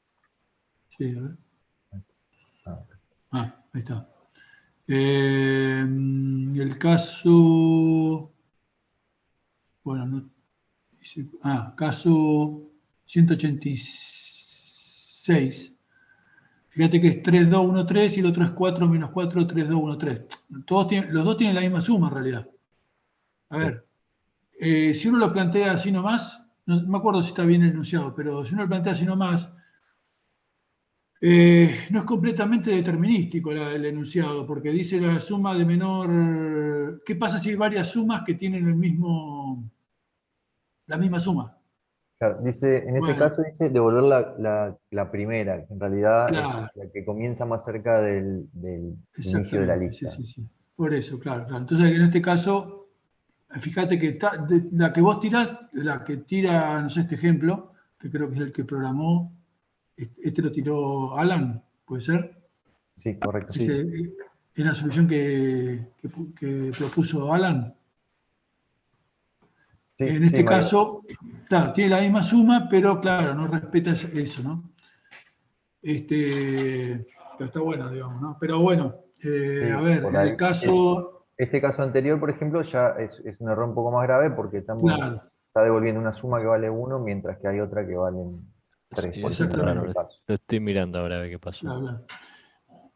sí, a ver. Ah, Ahí está. El caso, bueno, no, caso 186. Fíjate que es 3, 2, 1, 3 y el otro es 4 menos 4, 3, 2, 1, 3. Los dos tienen la misma suma en realidad. A sí. ver, si uno lo plantea así nomás, no me acuerdo si está bien enunciado, pero si uno lo plantea así nomás, no es completamente determinístico el enunciado, porque dice la suma de menor. ¿Qué pasa si hay varias sumas que tienen la misma suma? Claro, dice, en ese Bueno, caso dice devolver la primera, que en realidad es claro, la que comienza más cerca del inicio de la exactamente, sí, lista. sí, sí. Por eso, claro, claro. Entonces, en este caso, fíjate que la que vos tirás, la que tira, no sé, este ejemplo, que creo que es el que programó, este lo tiró Alan, ¿puede ser? Sí, correcto. Sí, sí. Es la solución que propuso Alan. Sí, En sí, este Mario. caso, claro, tiene la misma suma, pero claro, no respeta eso, ¿no? Pero está bueno, digamos, ¿no? Pero bueno, a Sí, ver, por en el ahí. caso, Este caso anterior, por ejemplo, ya es un error un poco más grave porque claro, está devolviendo una suma que vale 1 mientras que hay otra que vale 3, Sí, por eso está ejemplo, en raro. este caso. Lo estoy mirando ahora a ver qué pasó. claro, claro.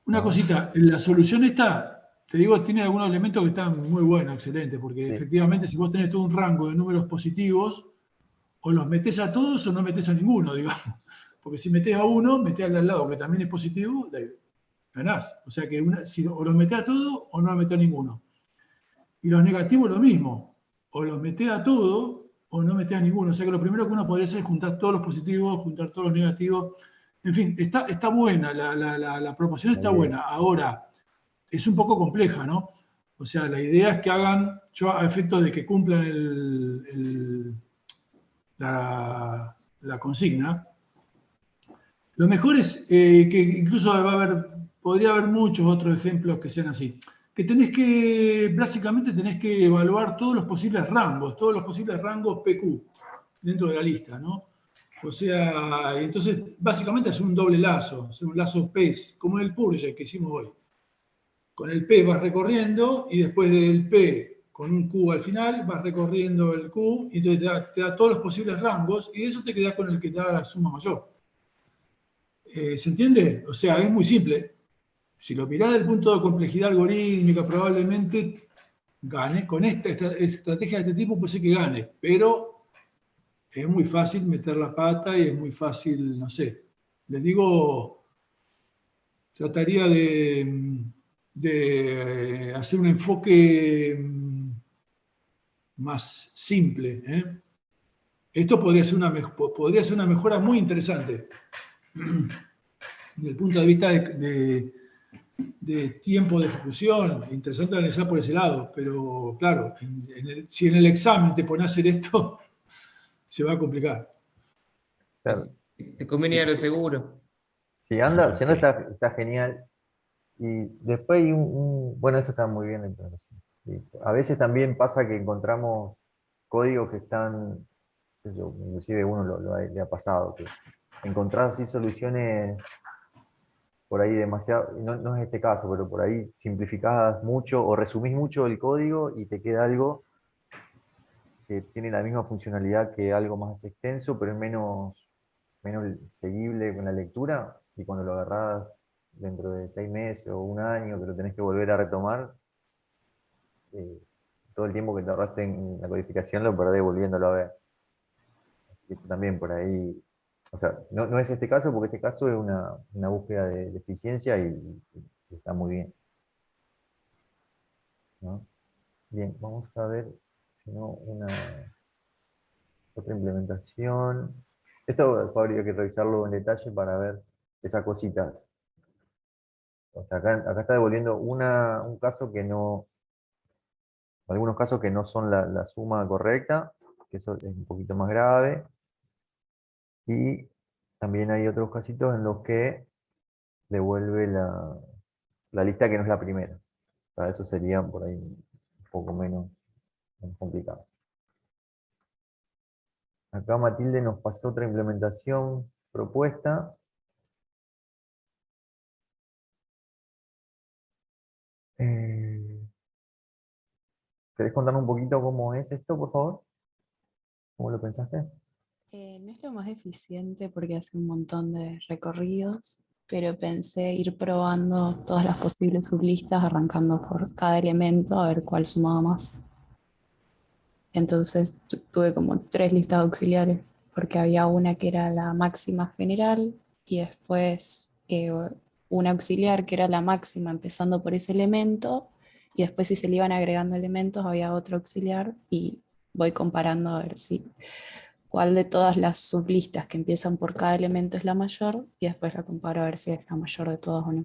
Una ¿No? cosita, la solución esta, te digo, tiene algunos elementos que están muy buenos, excelentes, porque Sí, efectivamente si vos tenés todo un rango de números positivos, o los metés a todos o no metés a ninguno, digamos. Porque si metés a uno, metés al de al lado, que también es positivo, ganás. O sea que o los metés a todos o no los metés a ninguno. Y los negativos lo mismo, o los metés a todos o no metés a ninguno. O sea que lo primero que uno podría hacer es juntar todos los positivos, juntar todos los negativos. En fin, está buena, la proporción la está idea. buena. Ahora, es un poco compleja, ¿no? O sea, la idea es que hagan, yo a efectos de que cumplan la consigna, lo mejor es que incluso podría haber muchos otros ejemplos que sean así. Que básicamente tenés que evaluar todos los posibles rangos PQ dentro de la lista, ¿no? O sea, entonces básicamente es un doble lazo, es un lazo PES, como el Purge que hicimos hoy. Con el P vas recorriendo y después del P con un Q al final vas recorriendo el Q y entonces te da todos los posibles rangos y de eso te quedas con el que te da la suma mayor. ¿Se entiende? O sea, es muy simple. Si lo mirás desde el punto de complejidad algorítmica, probablemente gane. Con esta estrategia de este tipo puede ser que gane, pero es muy fácil meter la pata y es muy fácil, no sé. Les digo, trataría de hacer un enfoque más simple. Esto podría ser una mejora muy interesante desde el punto de vista de tiempo de ejecución. Interesante analizar por ese lado, pero claro, si en el examen te pones a hacer esto, se va a complicar. Claro, Te conviene ir a lo seguro. si anda está genial. Y después hay bueno, esto está muy bien entonces. Sí. A veces también pasa que encontramos códigos que están, qué sé yo, inclusive uno le ha pasado, que encontrás así soluciones por ahí demasiado, y no es este caso, pero por ahí simplificás mucho o resumís mucho el código y te queda algo que tiene la misma funcionalidad que algo más extenso, pero es menos seguible con la lectura, y cuando lo agarrás dentro de 6 meses o un año, que lo tenés que volver a retomar, eh, todo el tiempo que tardaste en la codificación lo perdés volviéndolo a ver. Así que eso también por ahí, o sea, no es este caso, porque este caso es una búsqueda de eficiencia y está muy bien, ¿no? Bien, vamos a ver, si no, otra implementación. Esto habría que revisarlo en detalle para ver esas cositas. O sea, acá está devolviendo un caso que no, algunos casos que no son la suma correcta, que eso es un poquito más grave. Y también hay otros casitos en los que devuelve la lista que no es la primera. O sea, eso sería por ahí un poco menos complicado. Acá Matilde nos pasó otra implementación propuesta. Eh, ¿Querés contarnos un poquito cómo es esto, por favor? ¿Cómo lo pensaste? No es lo más eficiente porque hace un montón de recorridos, pero pensé ir probando todas las posibles sublistas, arrancando por cada elemento a ver cuál sumaba más. Entonces tuve como 3 listas auxiliares, porque había una que era la máxima general y después una auxiliar que era la máxima empezando por ese elemento, y después si se le iban agregando elementos había otro auxiliar, y voy comparando a ver si cuál de todas las sublistas que empiezan por cada elemento es la mayor, y después la comparo a ver si es la mayor de todas o no.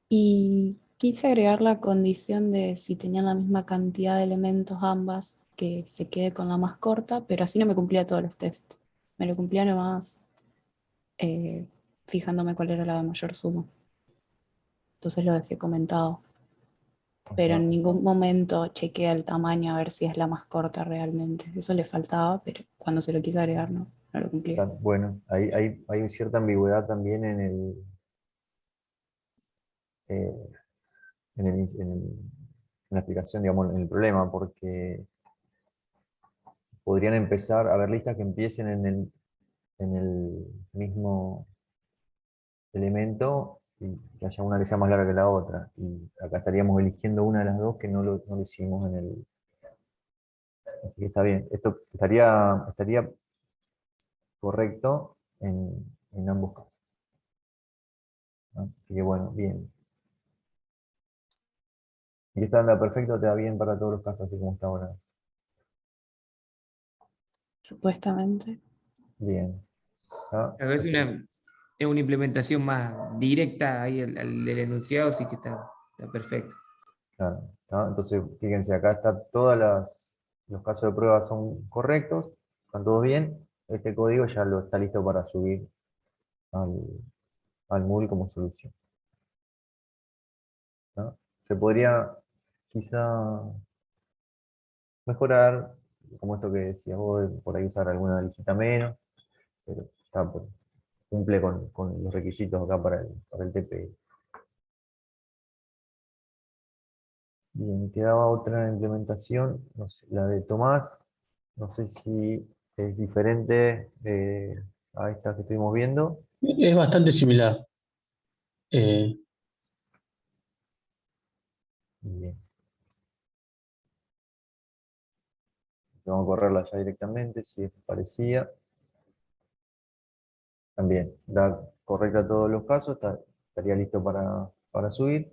Y quise agregar la condición de si tenían la misma cantidad de elementos ambas, que se quede con la más corta, pero así no me cumplía todos los tests. Me lo cumplía nomás eh, fijándome cuál era la mayor suma. Entonces lo dejé comentado. Pero Ajá. en ningún momento chequeé el tamaño a ver si es la más corta realmente. Eso le faltaba, pero cuando se lo quise agregar no lo cumplía. Bueno, hay cierta ambigüedad también eh, en la explicación, digamos, en el problema, porque podrían empezar a haber listas que empiecen en el mismo elemento y que haya una que sea más larga que la otra. Y acá estaríamos eligiendo una de las dos que no lo hicimos en el. Así que está bien. Esto estaría correcto en ambos casos, ¿no? Así que bueno, bien. Y esta anda perfecto, te da bien para todos los casos, así como está ahora. Supuestamente. Bien. ¿Está? A veces es una implementación más directa ahí del enunciado, sí que está perfecto. Claro, ¿no? Entonces, fíjense, acá los casos de prueba son correctos, están todos bien. Este código ya está listo para subir al, al Moodle como solución, ¿no? Se podría quizá mejorar, como esto que decías vos, por ahí usar alguna lista menos, pero cumple con los requisitos acá para el TPI. Bien, quedaba otra implementación, no sé, la de Tomás, no sé si es diferente a esta que estuvimos viendo. Es bastante similar. Eh, Bien, vamos a correrla ya directamente, si es parecida. También, da correcta todos los casos, estaría listo para subir.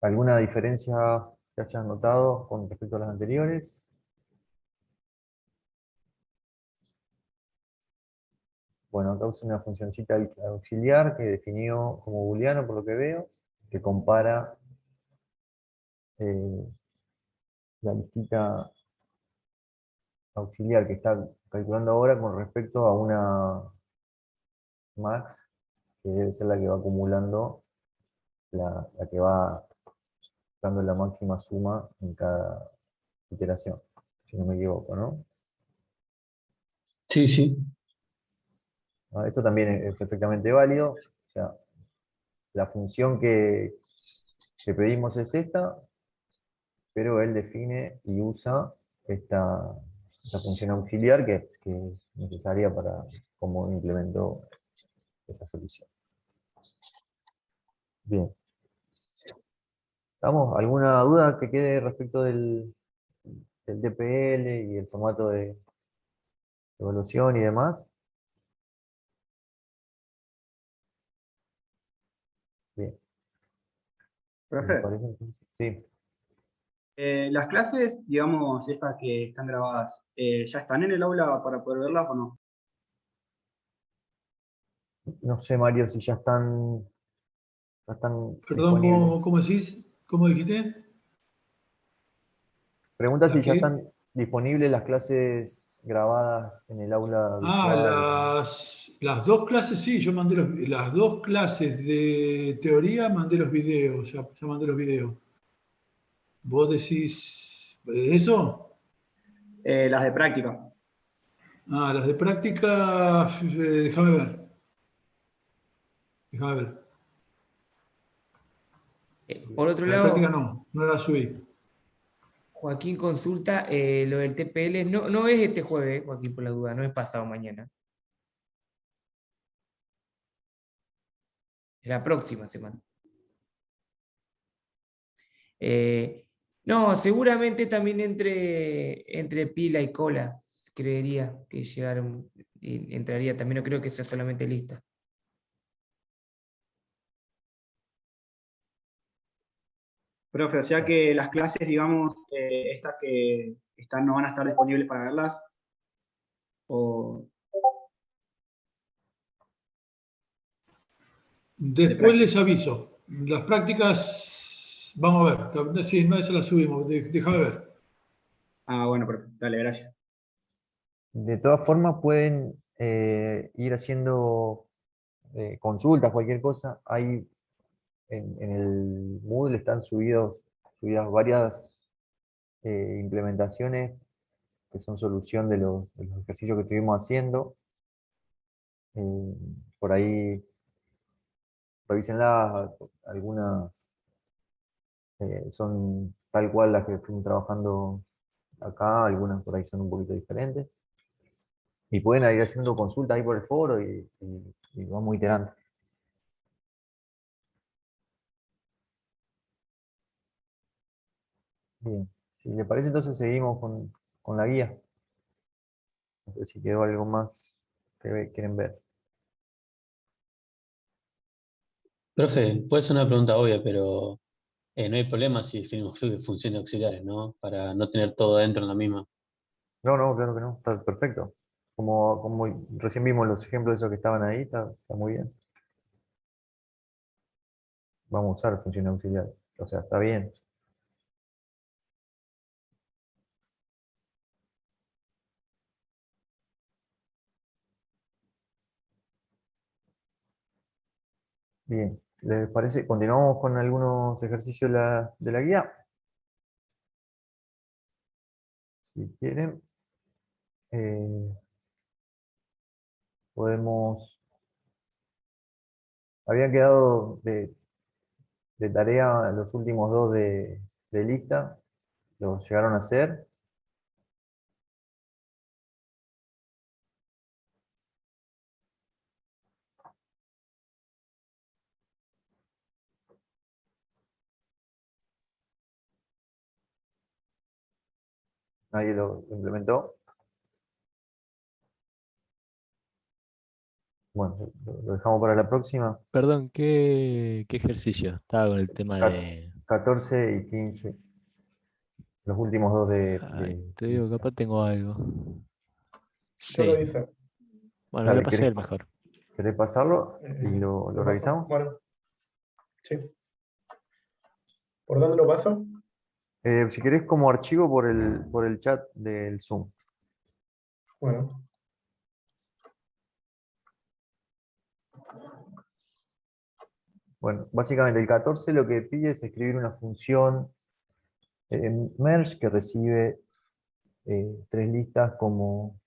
¿Alguna diferencia que hayas notado con respecto a las anteriores? Bueno, acá usa una funcioncita auxiliar que definió como booleano, por lo que veo, que compara eh, la listita auxiliar que está calculando ahora con respecto a una max, que debe ser la que va acumulando, la que va dando la máxima suma en cada iteración, si no me equivoco, ¿no? sí, sí. Esto también es perfectamente válido, o sea, la función que pedimos es esta, pero él define y usa esta función auxiliar que es necesaria para cómo implementó esa solución. Bien. ¿Estamos? ¿Alguna duda que quede respecto del DPL y el formato de evaluación y demás? Bien. ¿Me Profe, parece entonces? Sí. las clases, digamos, estas que están grabadas, ¿ya están en el aula para poder verlas o no? No sé, Mario, si ya están Perdón, disponibles. ¿cómo decís? ¿Cómo dijiste? Pregunta si ¿Las ya qué? están disponibles las clases grabadas en el aula Ah, virtual. las dos clases, sí, yo mandé las dos clases de teoría, mandé los videos, ya mandé los videos. ¿Vos decís eso? Las de práctica. Ah, las de práctica, déjame ver. Déjame ver. Por otro Las de práctica lado, no las subí. Joaquín consulta lo del TPL. No, no es este jueves, Joaquín, por la duda, no es pasado mañana. Es la próxima semana. No, seguramente también entre pila y cola, creería que llegaron, y entraría también, no creo que sea solamente lista. Profe, o sea que las clases, digamos, estas que están no van a estar disponibles para verlas. O Después les aviso. Las prácticas, vamos a ver. Sí, no, esa la subimos. Déjame ver. Ah, bueno, profe, dale, gracias. De todas formas, pueden ir haciendo consultas, cualquier cosa. Hay en el Moodle están subidas varias implementaciones que son solución de los ejercicios que estuvimos haciendo. Eh, por ahí, revísenlas, algunas son tal cual las que fuimos trabajando acá, algunas por ahí son un poquito diferentes. Y pueden ir haciendo consultas ahí por el foro y vamos iterando. Bien, si le parece entonces seguimos con la guía. No sé si quedó algo más que quieren ver. Profe, puede ser una pregunta obvia, pero no hay problema si definimos funciones auxiliares, ¿no? Para no tener todo adentro en la misma. No, no, claro que no, está perfecto. Como recién vimos los ejemplos de esos que estaban ahí, está muy bien. Vamos a usar funciones auxiliares. O sea, está bien. Bien, ¿les parece? Continuamos con algunos ejercicios de la guía. Si quieren, eh, podemos... Habían quedado de tarea los últimos dos de lista. Los llegaron a hacer. Nadie lo implementó. Bueno, lo dejamos para la próxima. Perdón, ¿qué ejercicio? Estaba con el tema Cat- de... 14 y 15. Los últimos dos Ay, te de digo, lista. capaz tengo algo. Yo lo Sí. hice. Bueno, lo Dale, pasé el mejor. ¿querés pasarlo y lo Lo paso. revisamos? Bueno, sí. ¿Por dónde lo paso? Si querés como archivo por el chat del Zoom. Bueno, Bueno, básicamente el 14 lo que pide es escribir una función merge que recibe tres listas como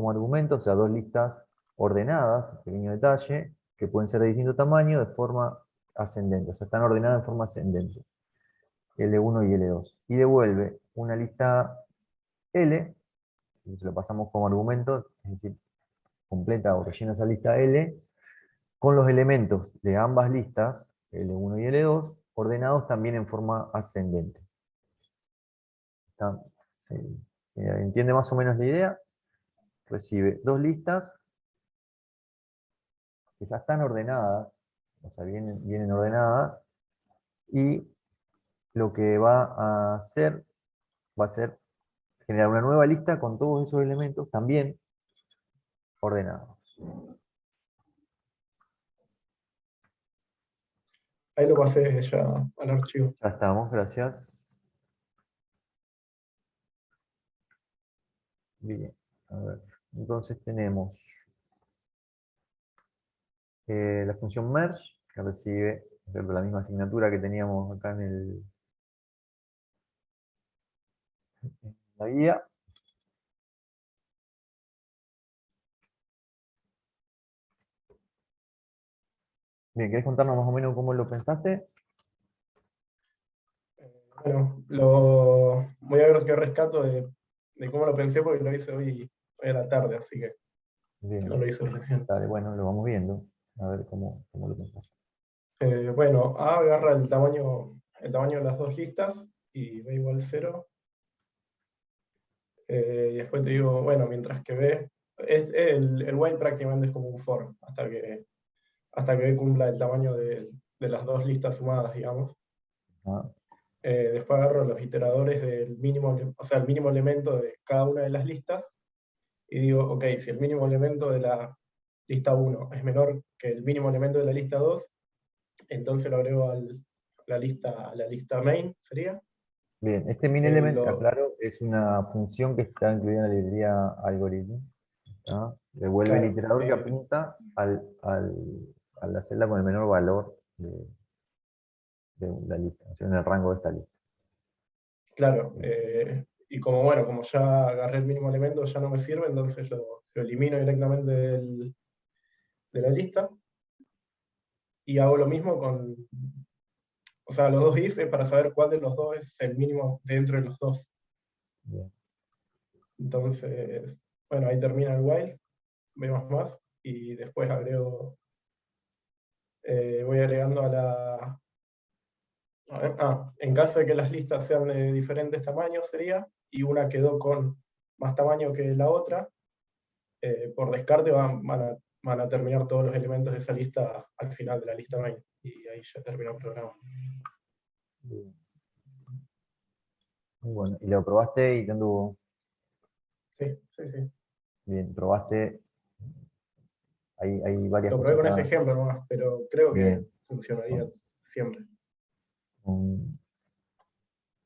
argumento, o sea, dos listas ordenadas, pequeño detalle, que pueden ser de distinto tamaño de forma ascendente, o sea, están ordenadas de forma ascendente. L1 y L2. Y devuelve una lista L, y se lo pasamos como argumento, es decir, completa o rellena esa lista L, con los elementos de ambas listas, L1 y L2, ordenados también en forma ascendente. ¿Entiende más o menos la idea? Recibe dos listas que ya están ordenadas, o sea, vienen ordenadas, y lo que va a ser generar una nueva lista con todos esos elementos también ordenados. Ahí lo pasé ya al archivo. Ya estamos, gracias. Bien, a ver. Entonces tenemos la función merge, que recibe la misma asignatura que teníamos acá en la guía. Bien, ¿querés contarnos más o menos cómo lo pensaste? Bueno, voy a ver qué rescato de cómo lo pensé porque lo hice hoy a la tarde, así que Bien, no lo hice recién. dale, bueno, lo vamos viendo. A ver cómo lo pensaste. Bueno, A agarra el tamaño de las dos listas y B igual 0. Y después te digo, bueno, mientras que B, el while prácticamente es como un for, hasta que B cumpla el tamaño de las dos listas sumadas, digamos. Ah, Después agarro los iteradores del mínimo, o sea, el mínimo elemento de cada una de las listas, y digo, ok, si el mínimo elemento de la lista 1 es menor que el mínimo elemento de la lista 2, entonces lo agrego a la lista main, ¿sería? bien, este min Y element, aclaro, es una función que está incluida en la librería algoritmo. ¿Ah? Devuelve el claro, iterador que apunta a la celda con el menor valor de la lista, o sea, en el rango de esta lista. claro. Y como bueno, como ya agarré el mínimo elemento, ya no me sirve, entonces lo elimino directamente de la lista. Y hago lo mismo con, o sea, los dos if para saber cuál de los dos es el mínimo dentro de los dos. Bien. Entonces, bueno, ahí termina el while, B++, y después agrego, voy agregando a la... en caso de que las listas sean de diferentes tamaños sería, y una quedó con más tamaño que la otra, por descarte van a terminar todos los elementos de esa lista al final de la lista main, y ahí ya terminó el programa. Bien. Muy bueno. ¿Y lo probaste y te anduvo? Sí, sí, sí. Bien, probaste. Hay varias Lo probé con ese cositas. ejemplo nomás, pero creo que Bien. funcionaría siempre.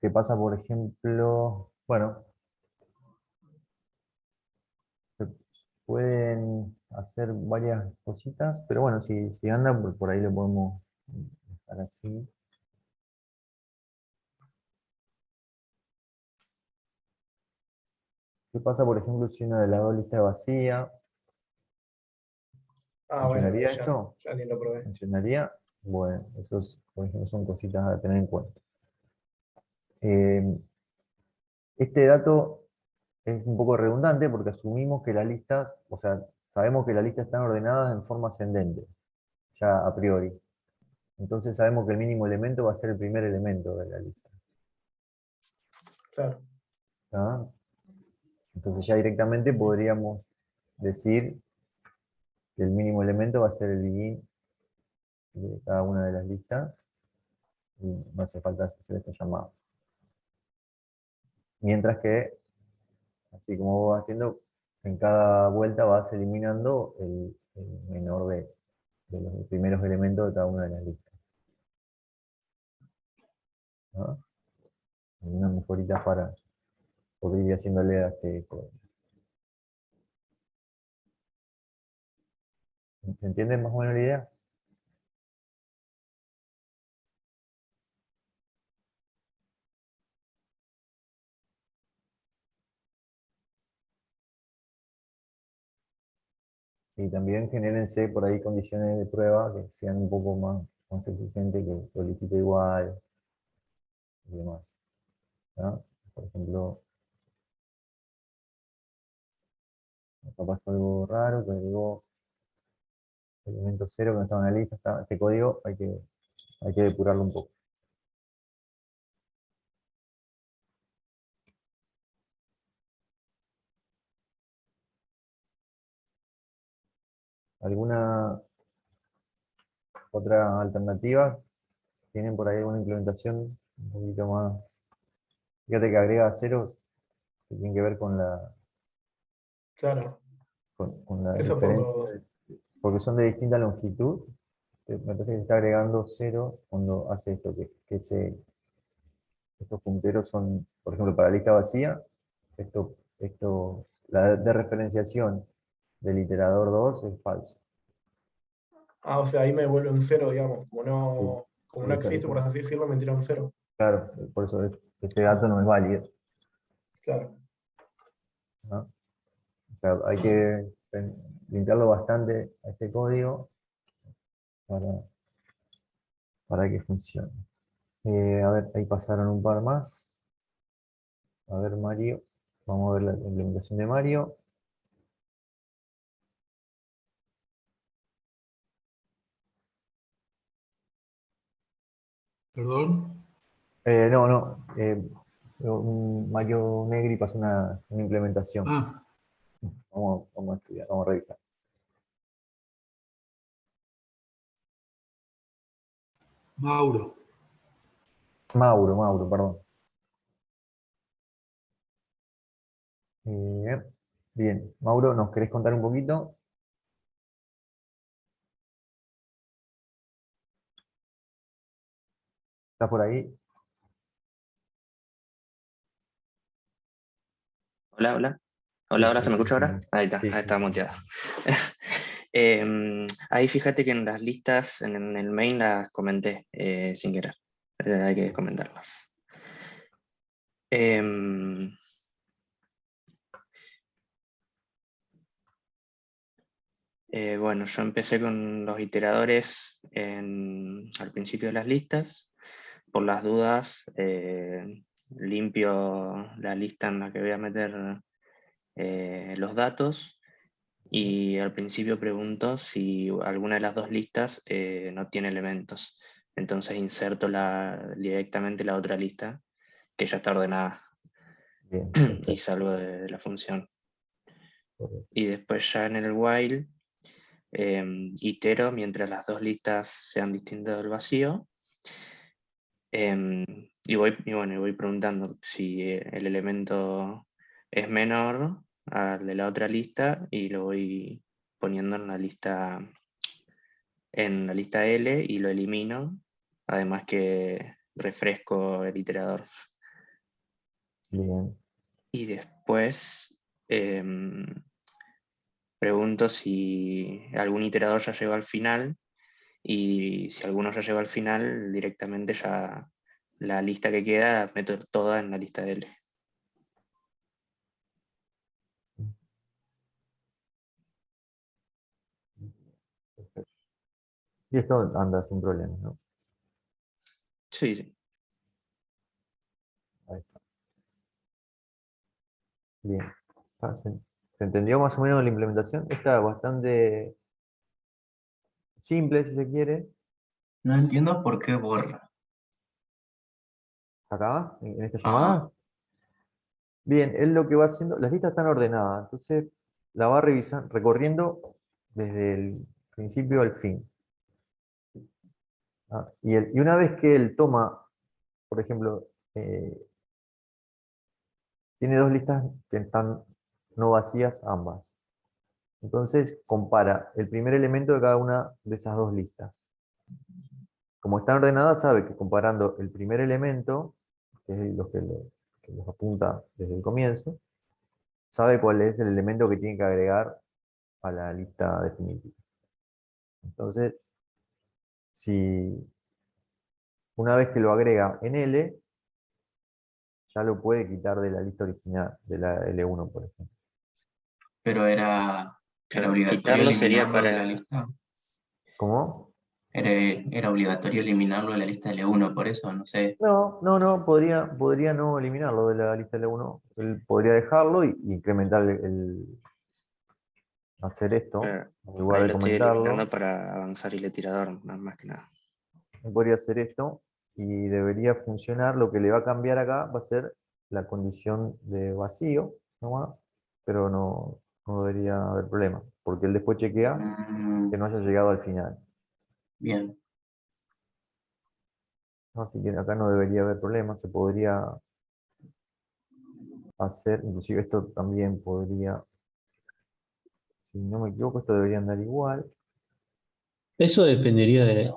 ¿Qué pasa, por ejemplo? Bueno, se pueden hacer varias cositas, pero bueno, si anda, por ahí lo podemos dejar así. ¿Qué pasa, por ejemplo, si una de las dos listas es vacía? Ah, bueno, ahí ¿Funcionaría esto? ya ni lo probé. ¿Funcionaría? Bueno, esos, por ejemplo, son cositas a tener en cuenta. Este dato es un poco redundante porque asumimos que las listas, o sea, sabemos que las listas están ordenadas en forma ascendente, ya a priori. Entonces sabemos que el mínimo elemento va a ser el primer elemento de la lista. Claro. ¿Tá? Entonces ya directamente podríamos decir que el mínimo elemento va a ser el begin de cada una de las listas y no hace falta hacer este llamado. Mientras que, así como vos vas haciendo, en cada vuelta vas eliminando el menor de los primeros elementos de cada una de las listas. ¿No? Una mejorita para poder ir haciéndole a este código. ¿Se entiende más o menos la idea? Y también genérense por ahí condiciones de prueba que sean un poco más exigentes, que solicite igual. y demás. ¿Ah? Por ejemplo, acá pasó algo raro, que agregó elemento 0 que no estaba en la lista. Este código hay que depurarlo un poco. ¿Alguna otra alternativa? ¿Tienen por ahí alguna implementación un poquito más? Fíjate que agrega ceros que tienen que ver con Claro, la eso por diferencia, los... porque son de distinta longitud. Me parece que se está agregando 0 cuando hace esto, estos punteros son, por ejemplo, para lista vacía, la de referenciación del iterador 2 es falso. Ah, o sea, ahí me vuelve un 0, digamos. Como Sí, no existe, por así decirlo, me tira un 0. claro, por eso ese dato no es válido, Claro. ¿no? O sea, hay que limpiarlo bastante a este código para que funcione. A ver, ahí pasaron un par más. A ver, Mario. Vamos a ver la implementación de Mario. Perdón. No. Mario Negri pasó una implementación. Ah, Vamos a estudiar, vamos a revisar. Mauro. Mauro, perdón. Bien, Mauro, ¿nos querés contar un poquito? ¿Estás por ahí? Hola, hola. Sí, Hola, ¿se me escucha ahora? sí, Ahí está, sí, ahí está sí. muteado. Ahí fíjate que en las listas, en el main las comenté sin querer. Hay que comentarlas. Bueno, yo empecé con los iteradores al principio de las listas. Por las dudas, limpio la lista en la que voy a meter los datos y al principio pregunto si alguna de las dos listas no tiene elementos. Entonces inserto directamente la otra lista que ya está ordenada Bien, y perfecto. salgo de la función. Correcto. Y después ya en el while itero mientras las dos listas sean distintas del vacío. Y voy preguntando si el elemento es menor al de la otra lista y lo voy poniendo en la lista L y lo elimino, además que refresco el iterador. Bien. Y después pregunto si algún iterador ya llegó al final y si alguno ya llegó al final, directamente ya la lista que queda meto toda en la lista de L. Perfecto. Y esto anda sin problemas, ¿no? Sí, sí. Ahí está. Bien. ¿Se entendió más o menos la implementación? Está bastante simple, si se quiere. No entiendo por qué borra. Acá, en esta Ah, llamada. Bien, él lo que va haciendo, las listas están ordenadas, entonces la va revisando, recorriendo desde el principio al fin. ¿Ah? Y una vez que él toma, por ejemplo, tiene dos listas que están no vacías ambas. Entonces compara el primer elemento de cada una de esas dos listas. Como están ordenadas, sabe que comparando el primer elemento, que es lo que los apunta desde el comienzo, sabe cuál es el elemento que tiene que agregar a la lista definitiva. Entonces, si una vez que lo agrega en L, ya lo puede quitar de la lista original, de la L1, por ejemplo. pero era Claro, obligatorio quitarlo sería eliminarlo de la para, lista. ¿Cómo? Era obligatorio eliminarlo de la lista de L1, por eso, no sé. No, podría no eliminarlo de la lista L1. Él podría dejarlo y incrementar hacer esto, en lugar Ahí de lo estoy eliminando comentarlo. para avanzar el tirador, nada más que nada. Podría hacer esto y debería funcionar. Lo que le va a cambiar acá va a ser la condición de vacío, nomás, pero no debería haber problema, porque él después chequea que no haya llegado al final. Bien. Así que acá no debería haber problema, se podría hacer, inclusive esto también podría, si no me equivoco, esto debería andar igual. Eso dependería de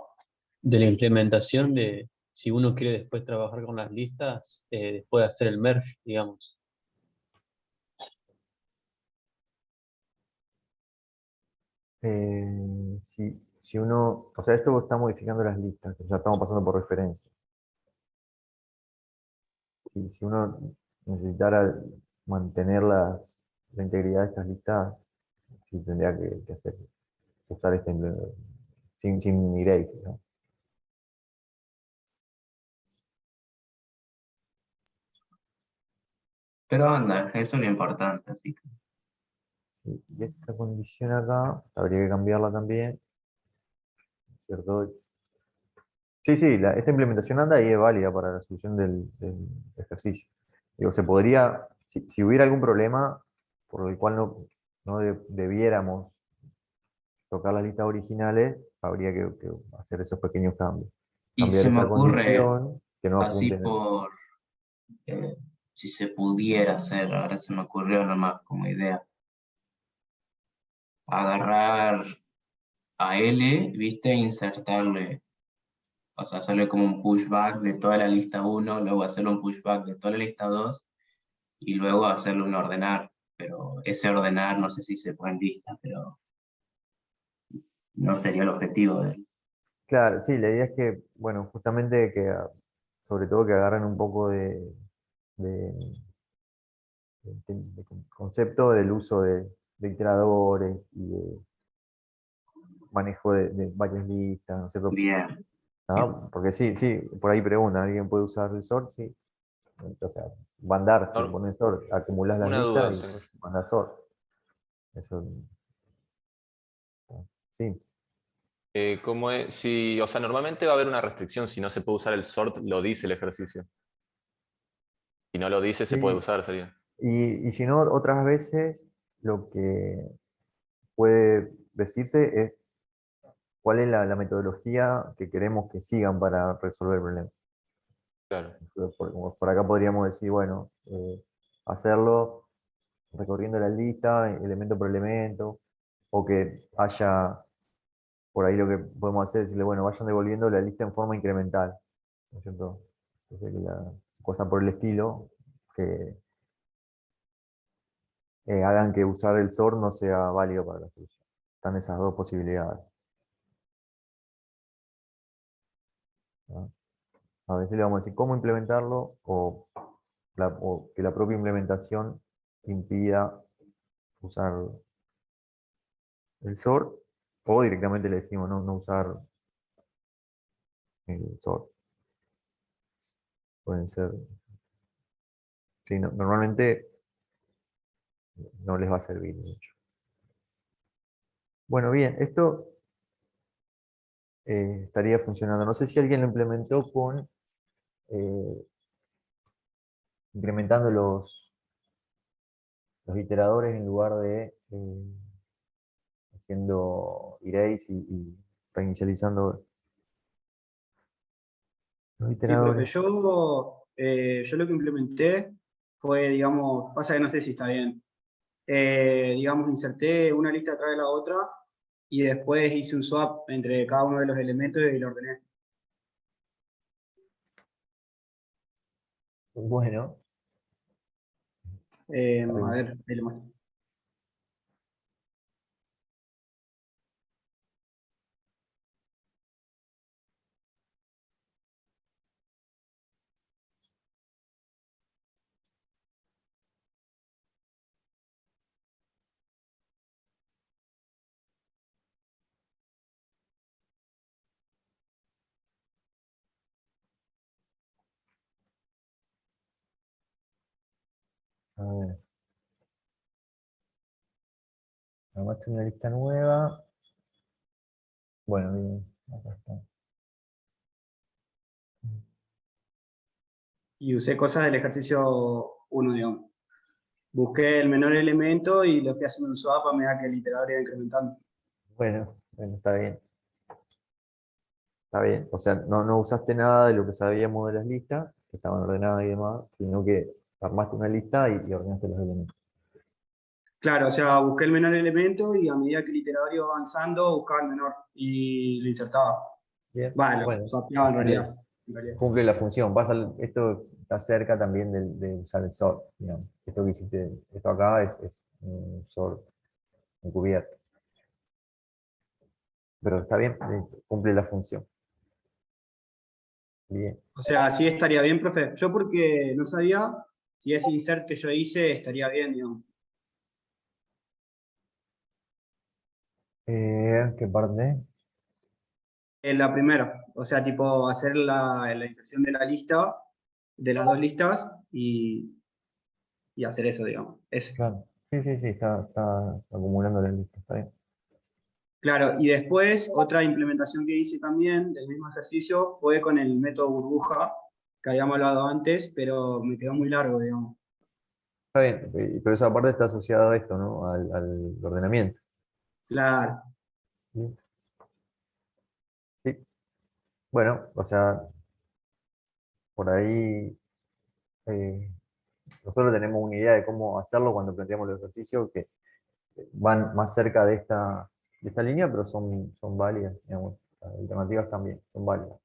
la implementación de si uno quiere después trabajar con las listas, después de hacer el merge, digamos. Si uno, o sea, esto está modificando las listas, o sea, estamos pasando por referencia. Si uno necesitara mantener la integridad de estas listas, sí tendría que usar esta sin erase, ¿no? Pero anda, eso es lo importante, así que. Sí, y esta condición acá, habría que cambiarla también, ¿cierto? Sí, sí, esta implementación anda y es válida para la solución del ejercicio. Digo, se podría, si hubiera algún problema por el cual no debiéramos tocar las listas originales, habría que hacer esos pequeños cambios. Y Cambiar se me esta ocurre, condición, que no así apunten. por, eh, si se pudiera hacer, ahora se me ocurrió nomás como idea, agarrar a L, viste, e insertarle, o sea, hacerle como un pushback de toda la lista 1, luego hacerle un pushback de toda la lista 2, y luego hacerle un ordenar. Pero ese ordenar no sé si se puede en lista, pero no sería el objetivo de él. Claro, sí, la idea es que, bueno, justamente sobre todo que agarren un poco de- de concepto del uso de iteradores y de manejo de varias listas, ¿no es cierto? Bien. ¿No? Porque sí, sí, por ahí preguntan, ¿alguien puede usar el sort? Sí. O sea, va a andar, si pones sort, acumulás las Una listas duda y tengo. mandas sort. Eso, sí. ¿Cómo es? Si, o sea, normalmente va a haber una restricción, si no se puede usar el sort, lo dice el ejercicio. Si no lo dice, se puede Sí, usar, sería. y si no, otras veces lo que puede decirse es cuál es la metodología que queremos que sigan para resolver el problema. Claro. Por acá podríamos decir, bueno, hacerlo recorriendo la lista, elemento por elemento, o que haya, por ahí lo que podemos hacer es decirle, bueno, vayan devolviendo la lista en forma incremental, ¿no es cierto? Entonces, cosa por el estilo, que hagan que usar el SOR no sea válido para la solución. Están esas dos posibilidades, ¿no? A veces le vamos a decir cómo implementarlo o que la propia implementación impida usar el SOR, o directamente le decimos no usar el SOR. Pueden ser. Sí, normalmente no les va a servir mucho. Bueno, bien, esto estaría funcionando. No sé si alguien lo implementó con incrementando los iteradores en lugar de haciendo erase y reinicializando los Sí, profe, iteradores. yo lo que implementé fue, digamos, pasa que no sé si está bien. Digamos, inserté una lista atrás de la otra y después hice un swap entre cada uno de los elementos y lo ordené. Bueno, A ver, ahí lo muestro. A ver. Armaste una lista nueva. Bueno, bien. Acá está. Y usé cosas del ejercicio 1, digamos. Busqué el menor elemento y lo fui haciendo un swap a medida que el iterador iba incrementando. Bueno, está bien. Está bien. O sea, no usaste nada de lo que sabíamos de las listas, que estaban ordenadas y demás, sino que armaste una lista y ordenaste los elementos. Claro, o sea, busqué el menor elemento y a medida que el iterador iba avanzando, buscaba el menor y lo insertaba. Bien. Bueno, Bueno, swapeaba en realidad. cumple la función. Esto está cerca también de usar el sort, digamos. Esto que hiciste, esto acá es un sort encubierto. Pero está bien, cumple la función. Bien. O sea, sí estaría bien, profe. Yo porque no sabía si ese insert que yo hice estaría bien, digamos. ¿Qué parte? En la primera, o sea, tipo hacer la inserción de la lista, de las dos listas y hacer eso, digamos. Eso. Claro. Sí, está acumulando la lista, está bien. Claro, y después otra implementación que hice también del mismo ejercicio fue con el método burbuja, que habíamos hablado antes, pero me quedó muy largo, digamos. Está bien, pero esa parte está asociada a esto, ¿no? Al ordenamiento. Claro. Bien. Sí. Bueno, o sea, por ahí nosotros tenemos una idea de cómo hacerlo cuando planteamos los ejercicios que van más cerca de esta línea, pero son válidas, digamos. Las alternativas también son válidas.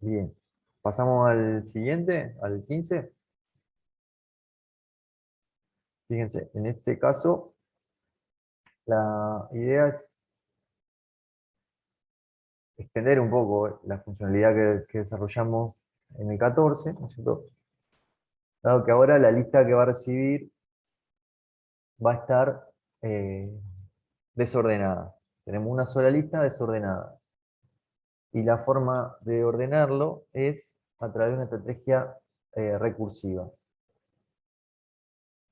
Bien. Pasamos al siguiente, al 15. Fíjense, en este caso, la idea es extender un poco la funcionalidad que desarrollamos en el 14, ¿no es cierto? Dado que ahora la lista que va a recibir va a estar desordenada. Tenemos una sola lista desordenada. Y la forma de ordenarlo es a través de una estrategia recursiva.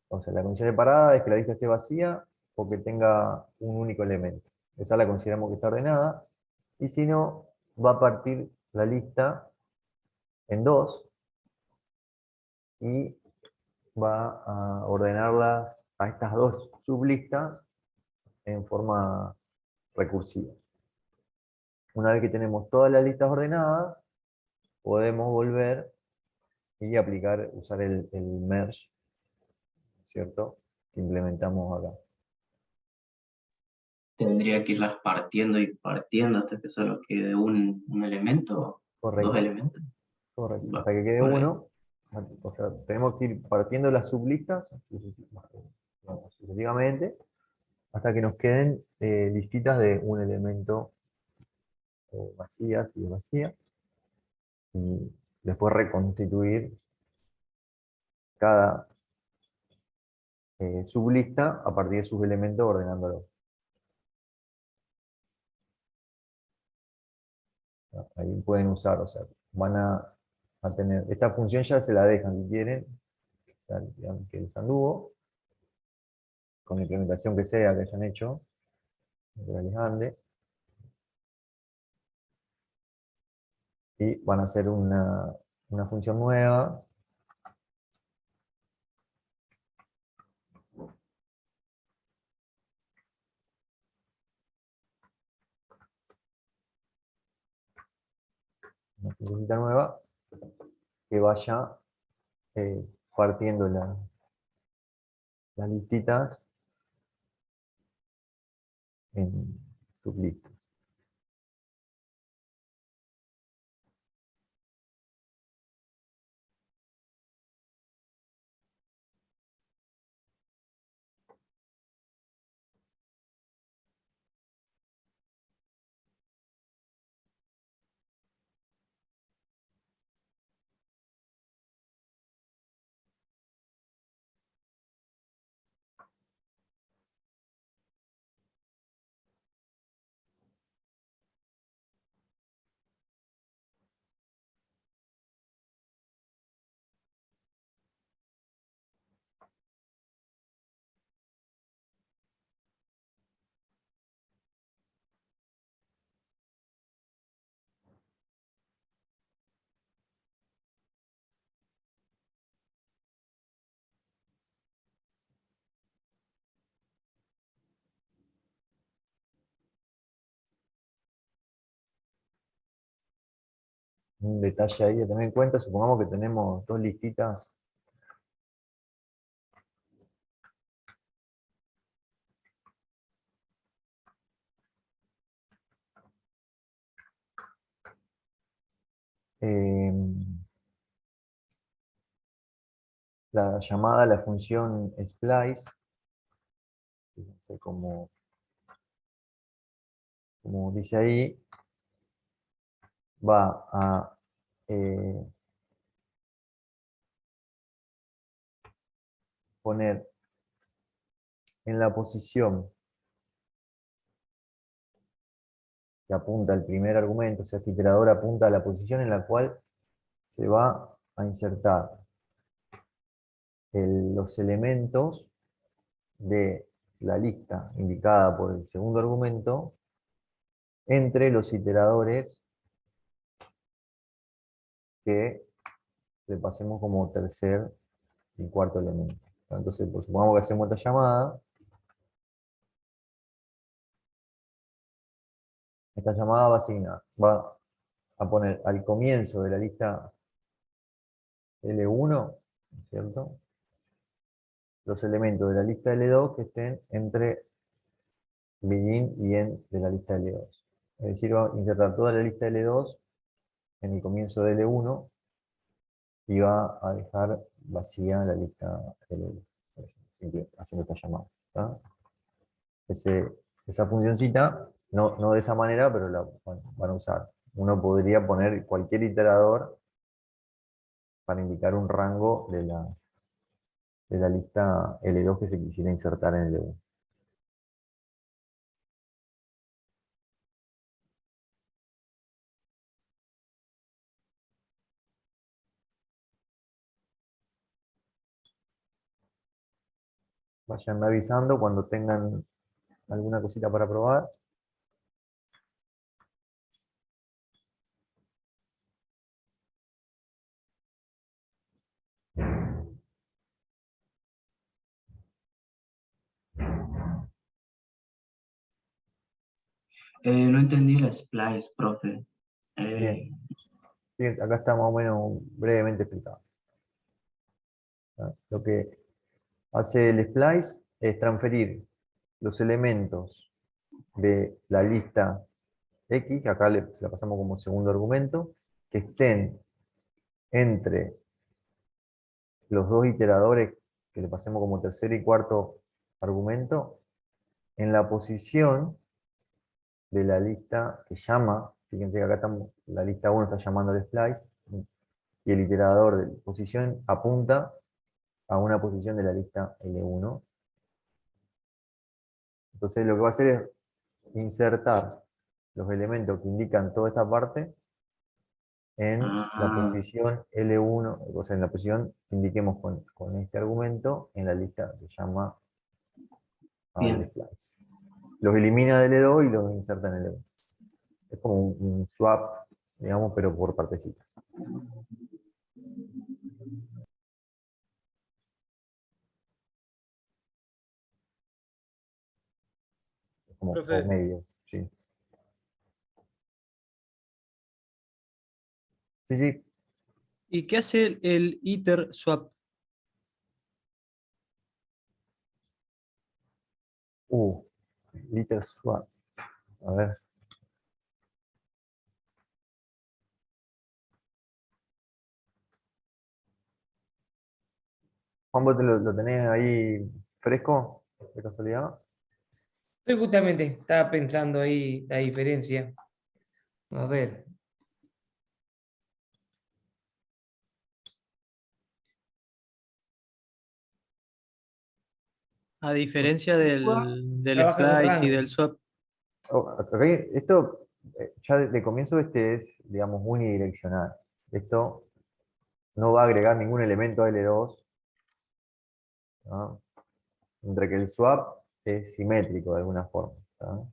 O sea, la condición de parada es que la lista esté vacía o que tenga un único elemento. Esa la consideramos que está ordenada. Y si no, va a partir la lista en dos y va a ordenarlas a estas dos sublistas en forma recursiva. Una vez que tenemos todas las listas ordenadas, podemos volver y usar el merge, ¿cierto? Que implementamos acá. Tendría que irlas partiendo y partiendo hasta que solo quede un elemento, Correcto. dos elementos. Correcto. Hasta que quede uno. O sea, tenemos que ir partiendo las sublistas sucesivamente hasta que nos queden listitas de un elemento vacías y vacía. Y después reconstituir cada sublista a partir de sus elementos ordenándolos. Ahí pueden usar, o sea, van a tener, esta función ya se la dejan si quieren, digamos que les anduvo, con la implementación que sea que hayan hecho, que les ande, y van a hacer una función nueva, una funcioncita nueva, que vaya partiendo las listitas en sublistas. un detalle ahí a tener en cuenta. Supongamos que tenemos dos listitas. La llamada a la función splice, fíjense como dice ahí, va a poner en la posición que apunta el primer argumento, o sea, este iterador apunta a la posición en la cual se va a insertar los elementos de la lista indicada por el segundo argumento entre los iteradores que le pasemos como tercer y cuarto elemento. Entonces, pues, supongamos que hacemos esta llamada. Esta llamada va a poner al comienzo de la lista L1, ¿cierto?, los elementos de la lista L2 que estén entre begin y end de la lista L2. Es decir, va a insertar toda la lista L2 en el comienzo de L1 y va a dejar vacía la lista L2, haciendo esta llamada. Esa funcioncita, no de esa manera, pero la van a usar. Uno podría poner cualquier iterador para indicar un rango de la lista L2 que se quisiera insertar en L1. Vayan avisando cuando tengan alguna cosita para probar. No entendí la splice, profe. Bien. Bien, acá está más o menos brevemente explicado. Lo que hace el splice es transferir los elementos de la lista X, que acá se la pasamos como segundo argumento, que estén entre los dos iteradores que le pasemos como tercer y cuarto argumento, en la posición de la lista que llama. Fíjense que acá estamos, la lista 1 está llamando al splice, y el iterador de posición apunta a una posición de la lista L1. Entonces lo que va a hacer es insertar los elementos que indican toda esta parte en la posición L1, o sea, en la posición que indiquemos con este argumento en la lista que llama al splice. Los elimina de L2 y los inserta en L1. Es como un swap, digamos, pero por partecitas. Es como Profe. por medio, sí. Sí, sí. ¿Y qué hace el iter swap? Liter swap. A ver. Juan, ¿vos lo tenés ahí fresco, de casualidad? Estoy justamente, estaba pensando ahí la diferencia. A ver. A diferencia del Trabaja con splice y rango. del swap. Esto, ya de comienzo, es, digamos, unidireccional. Esto no va a agregar ningún elemento a L2, ¿no? Mientras que el swap es simétrico de alguna forma, ¿no?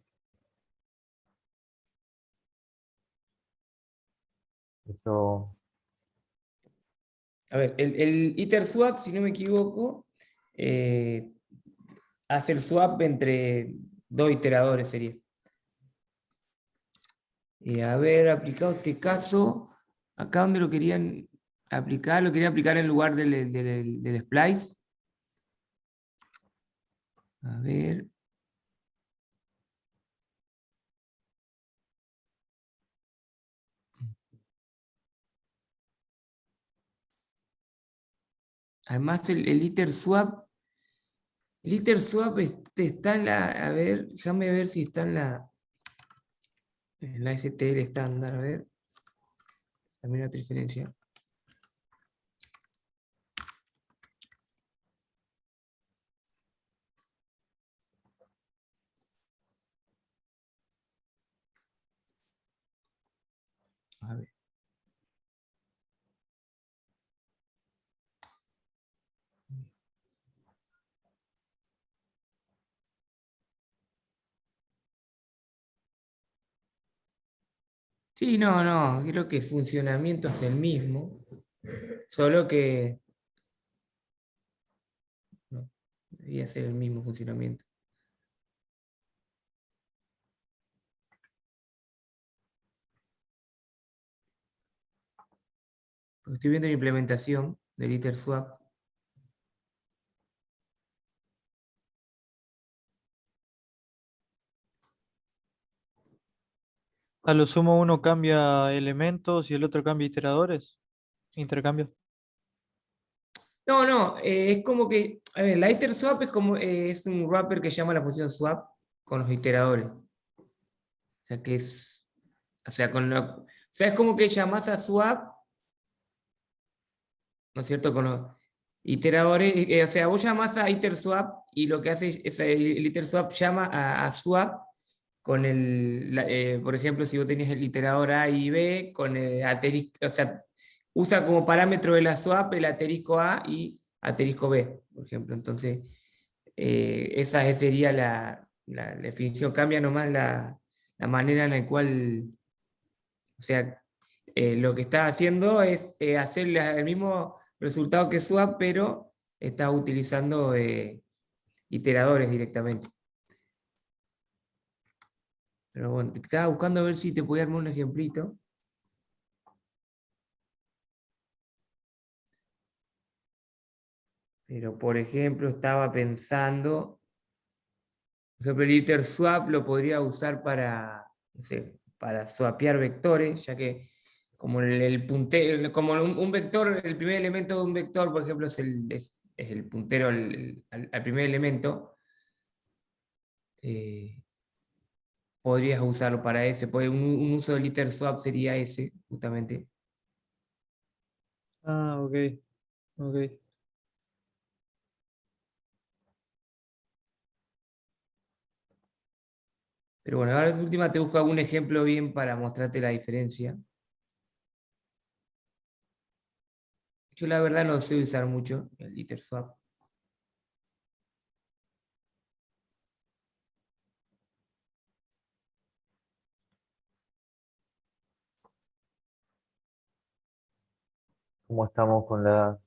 Eso. A ver, el iter swap, si no me equivoco, hace el swap entre dos iteradores, sería. Y haber aplicado este caso, acá donde lo querían aplicar, lo querían aplicar en lugar del splice. A ver. Además el iter swap. El iter swap está en la. A ver, déjame ver si está en la STL estándar. A ver. También otra diferencia. A ver. Sí, no, creo que el funcionamiento es el mismo, solo que no, debería ser el mismo funcionamiento. Porque estoy viendo la implementación del iter swap. A lo sumo uno cambia elementos y el otro cambia iteradores. Intercambio. No, es como que, a ver, la iter swap es como es un wrapper que llama la función swap con los iteradores. O sea que es, o sea, o sea, es como que llamas a swap, ¿no es cierto? Con los iteradores, o sea, vos llamás a iter swap y lo que hace es el iter swap llama a swap con por ejemplo, si vos tenías el iterador A y B, con el asterisco, o sea, usa como parámetro de la swap el asterisco A y asterisco B, por ejemplo. Entonces, esa sería la definición. Cambia nomás la manera en la cual, o sea, lo que está haciendo es hacer el mismo resultado que swap, pero está utilizando iteradores directamente. Pero bueno, te estaba buscando a ver si te podía armar un ejemplito. Pero por ejemplo, estaba pensando, por ejemplo, el iter swap lo podría usar para, no sé, para swapear vectores, ya que como el puntero, como un vector, el primer elemento de un vector, por ejemplo, es el puntero al primer elemento, podrías usarlo para ese. Un uso del iter swap sería ese, justamente. Ah, ok. Ok. Pero bueno, ahora de última te busco algún ejemplo bien para mostrarte la diferencia. Yo la verdad no sé usar mucho el iter swap. ¿Cómo estamos con la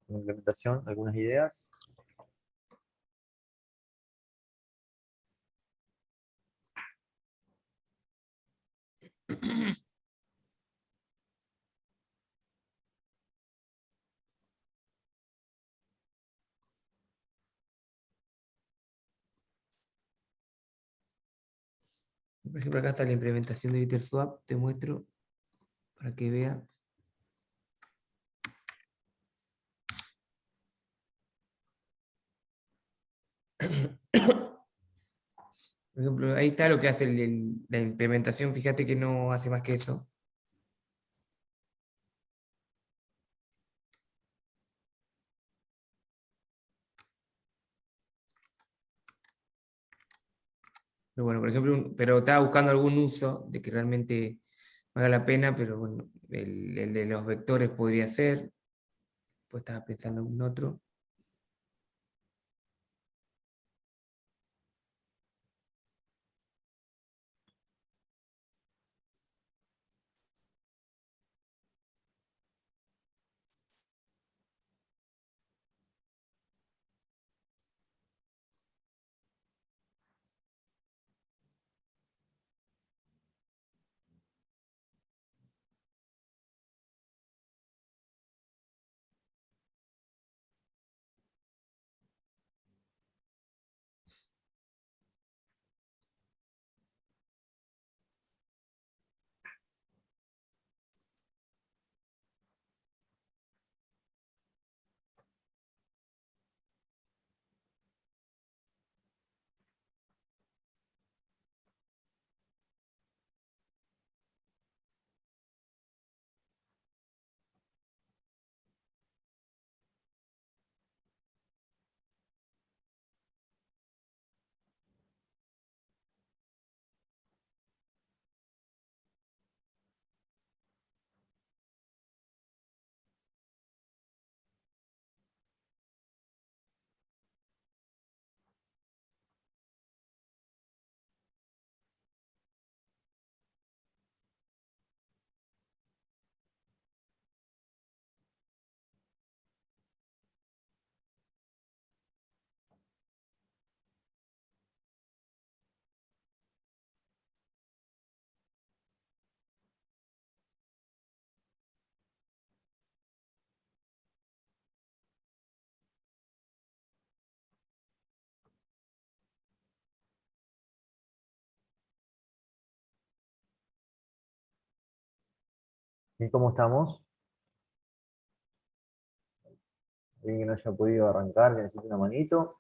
implementación? ¿Algunas ideas? Por ejemplo, acá está la implementación del iter swap. Te muestro para que veas. Por ejemplo, ahí está lo que hace la implementación. Fíjate que no hace más que eso. Pero bueno, por ejemplo, pero estaba buscando algún uso de que realmente valga la pena, pero bueno, el de los vectores podría ser. Pues estaba pensando en un otro. ¿Y cómo estamos? ¿Alguien que no haya podido arrancar, que necesite una manito?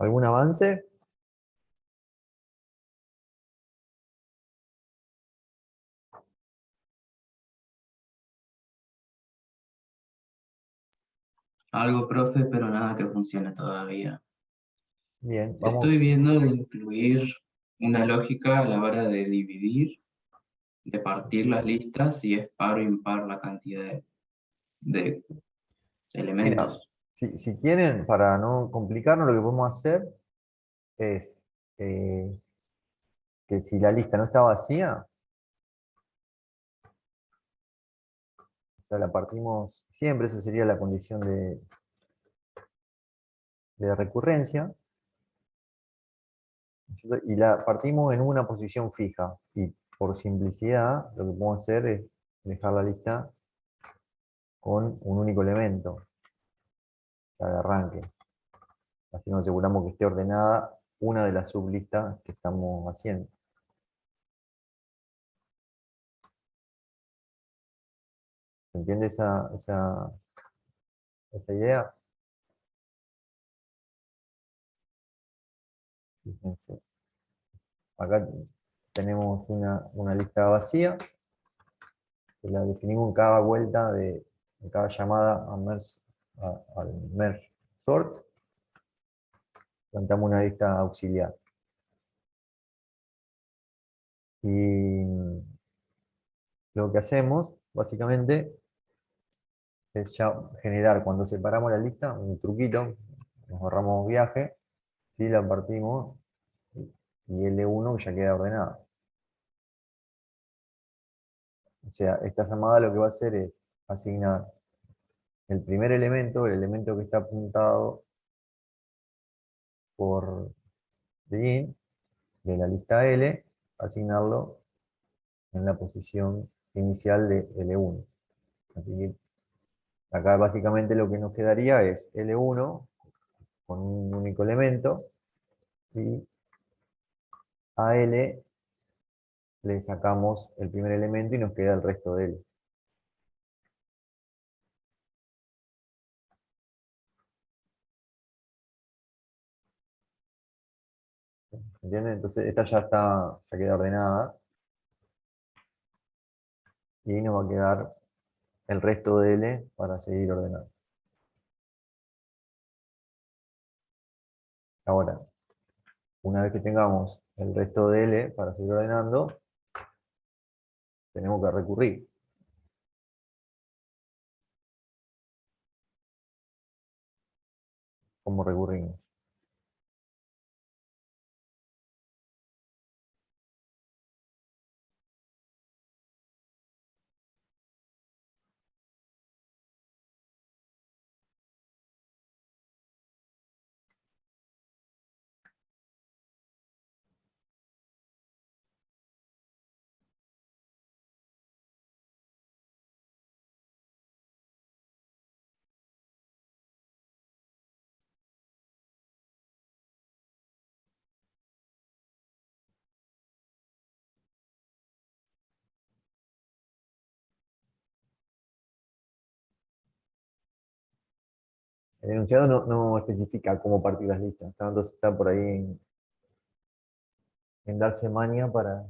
¿Algún avance? Algo, profe, pero nada que funcione todavía. Bien, vamos. Estoy viendo de incluir una lógica a la hora de dividir, de partir las listas, si es par o impar la cantidad de Mira, elementos. si quieren, para no complicarnos, lo que podemos hacer es eh, que si la lista no está vacía, o sea, la partimos siempre, esa sería la condición de recurrencia, ¿cierto? Y la partimos en una posición fija. Y por simplicidad, lo que podemos hacer es dejar la lista con un único elemento, o sea, de arranque. Así nos aseguramos que esté ordenada una de las sublistas que estamos haciendo. ¿Se entiende esa idea? Fíjense. Acá tenemos una lista vacía, que la definimos en cada vuelta en cada llamada al merge sort, plantamos una lista auxiliar. Y lo que hacemos, básicamente, es ya generar, cuando separamos la lista, un truquito, nos ahorramos viaje, si la partimos, y L1 ya queda ordenada. O sea, esta llamada lo que va a hacer es asignar el primer elemento, el elemento que está apuntado por begin, de la lista L, asignarlo en la posición inicial de L1. Así que acá básicamente lo que nos quedaría es L1 con un único elemento y a L le sacamos el primer elemento y nos queda el resto de L. ¿Entienden? Entonces esta ya queda ordenada y ahí nos va a quedar el resto de L para seguir ordenando. Ahora, una vez que tengamos el resto de L para seguir ordenando, tenemos que recurrir. ¿Cómo recurrimos? El enunciado no especifica cómo partir las listas, entonces está por ahí en darse maña para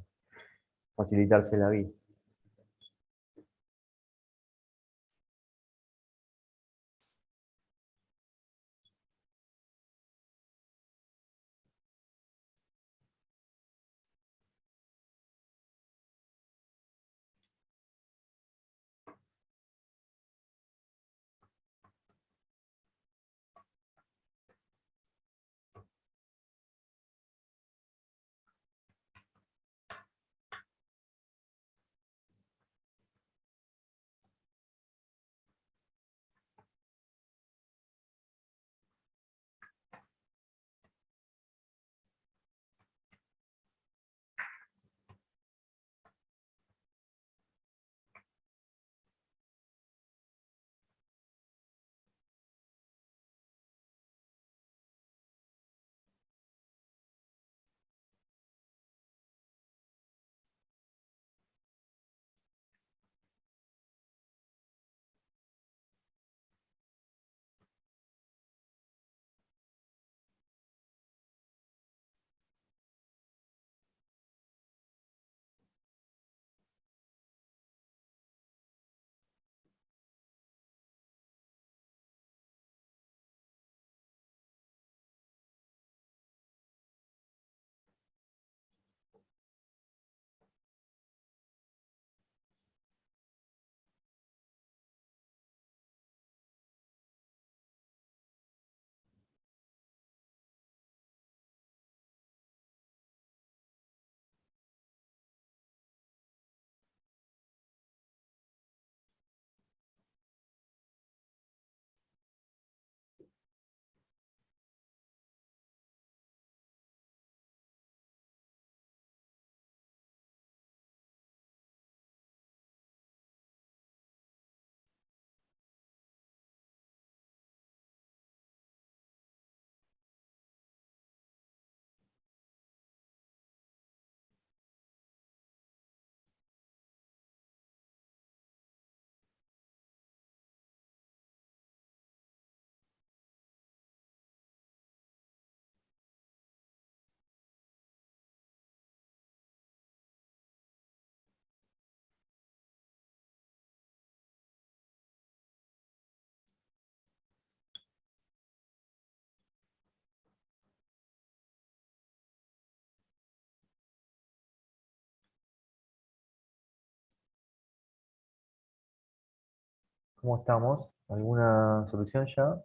facilitarse la vida. ¿Cómo estamos? ¿Alguna solución ya?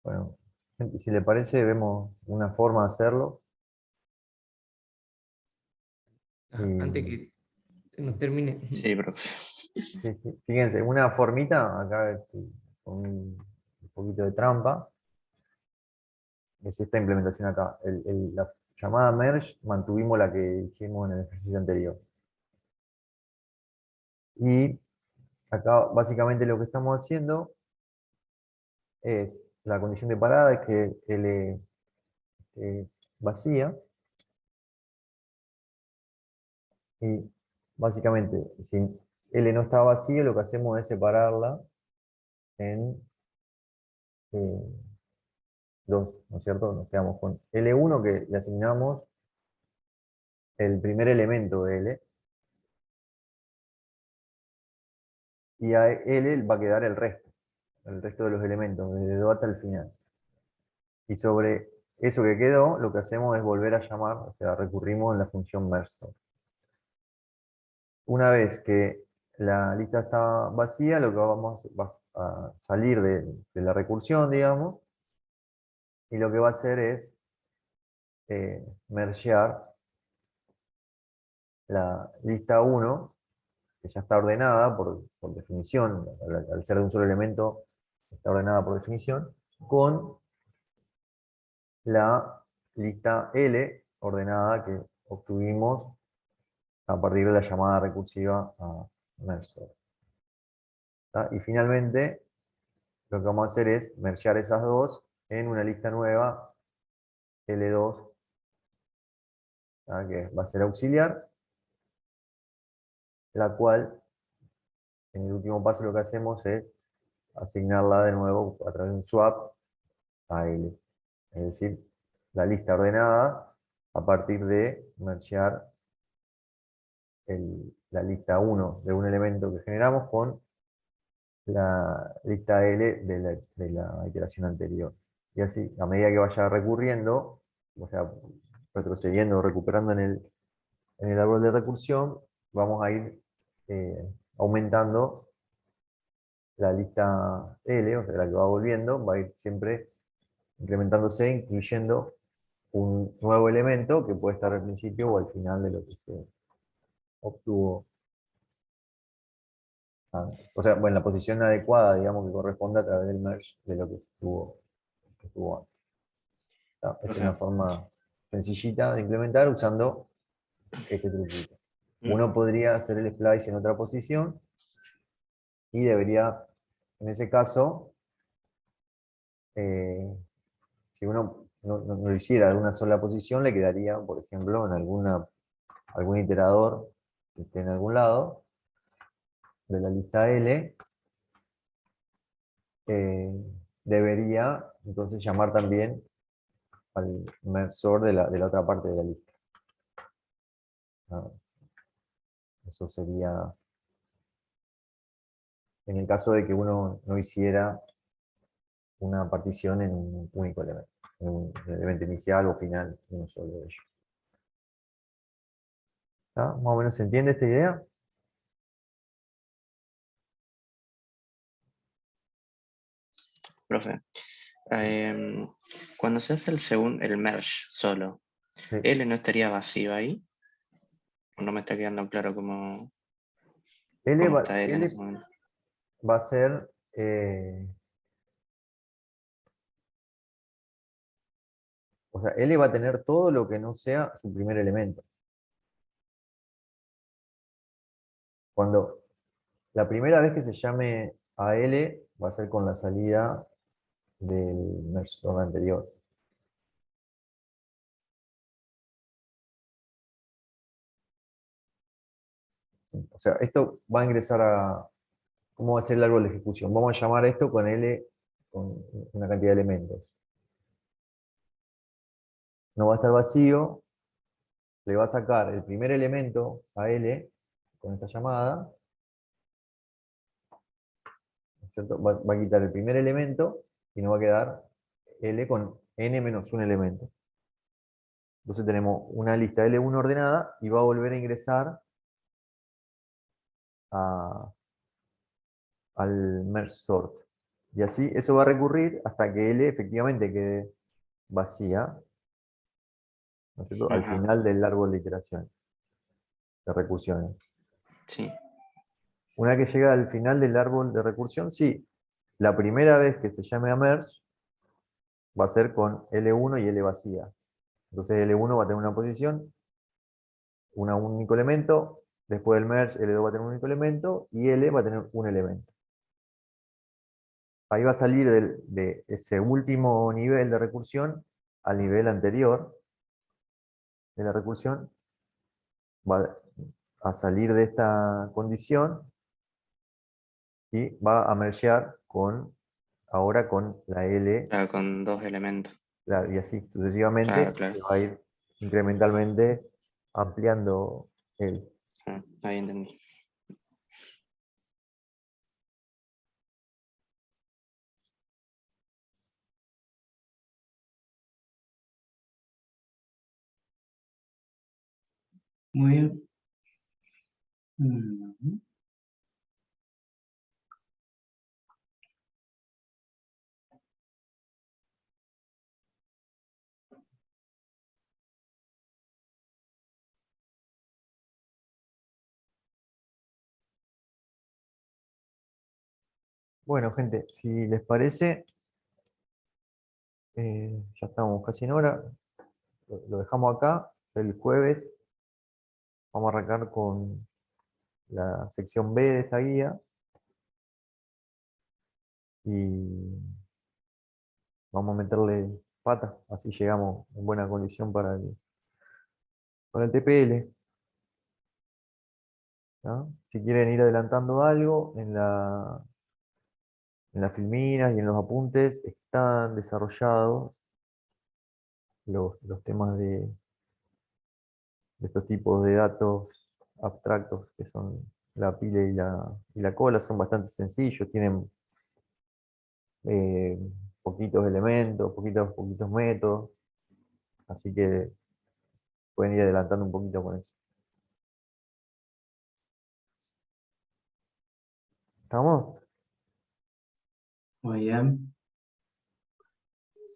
Bueno, gente, si le parece, vemos una forma de hacerlo. Antes Y, que se nos termine. Sí, profe. fíjense, una formita, acá con un poquito de trampa, es esta implementación acá. La llamada merge mantuvimos la que hicimos en el ejercicio anterior. Y acá básicamente lo que estamos haciendo es la condición de parada, es que L vacía. Y básicamente, si L no está vacía, lo que hacemos es separarla en eh, dos, ¿no es cierto? Nos quedamos con L1 que le asignamos el primer elemento de L, y a L va a quedar el resto de los elementos, desde 2 hasta el final. Y sobre eso que quedó, lo que hacemos es volver a llamar, o sea, recurrimos en la función merge. Una vez que la lista está vacía, lo que vamos a salir de la recursión, digamos, y lo que va a hacer es mergear la lista 1, que ya está ordenada por definición, al ser de un solo elemento, está ordenada por definición, con la lista L ordenada que obtuvimos a partir de la llamada recursiva a merge. Y finalmente, lo que vamos a hacer es mergear esas dos en una lista nueva, L2, que va a ser auxiliar, la cual, en el último paso lo que hacemos es asignarla de nuevo a través de un swap a L. Es decir, la lista ordenada a partir de mergear la lista 1 de un elemento que generamos con la lista L de la iteración anterior. Y así, a medida que vaya recurriendo, o sea, retrocediendo o recuperando en el árbol de recursión, vamos a ir aumentando la lista L, o sea, la que va volviendo, va a ir siempre incrementándose, incluyendo un nuevo elemento que puede estar al principio o al final de lo que se obtuvo. O sea, bueno, la posición adecuada, digamos, que corresponde a través del merge de lo que estuvo antes. Esta es una forma sencillita de implementar usando este truquito. Uno podría hacer el splice en otra posición y debería, en ese caso, si uno no lo hiciera en una sola posición, le quedaría, por ejemplo, en algún iterador que esté en algún lado de la lista L, debería entonces llamar también al mersor de la otra parte de la lista. Eso sería en el caso de que uno no hiciera una partición en un único elemento, en un elemento inicial o final, uno solo de ellos. ¿Está? ¿Más o menos se entiende esta idea? Profe, cuando se hace el merge solo, Sí. ¿L no estaría vacío ahí? No me está quedando claro cómo está L en ese momento. Va a ser o sea, L va a tener todo lo que no sea su primer elemento. Cuando la primera vez que se llame a L va a ser con la salida del merge anterior. O sea, esto va a ingresar a... ¿Cómo va a ser el árbol de ejecución? Vamos a llamar esto con L, con una cantidad de elementos. No va a estar vacío, le va a sacar el primer elemento a L con esta llamada, ¿no es cierto? Va a quitar el primer elemento y nos va a quedar L con n menos un elemento. Entonces tenemos una lista L1 ordenada y va a volver a ingresar al merge sort. Y así eso va a recurrir hasta que L efectivamente quede vacía, ¿no es cierto? Al final del árbol de iteración, de recursiones. Sí. Una vez que llega al final del árbol de recursión, sí, la primera vez que se llame a merge va a ser con L1 y L vacía. Entonces L1 va a tener una posición, un único elemento, después del merge L2 va a tener un único elemento y L va a tener un elemento. Ahí va a salir de ese último nivel de recursión al nivel anterior de la recursión, va a salir de esta condición y va a mergear ahora con la L. Claro, con dos elementos. Claro, y así sucesivamente Claro. se va a ir incrementalmente ampliando el. Ah, ahí entendí. Muy bien. Ujú. Bueno, gente, si les parece, ya estamos casi en hora. Lo dejamos acá. El jueves vamos a arrancar con la sección B de esta guía. Y vamos a meterle patas, así llegamos en buena condición para el TPL. ¿No? Si quieren ir adelantando algo, en las filminas y en los apuntes están desarrollados los temas de estos tipos de datos abstractos que son la pila y la cola, son bastante sencillos, tienen eh, poquitos elementos, poquitos métodos, así que pueden ir adelantando un poquito con eso. ¿Estamos? Muy bien.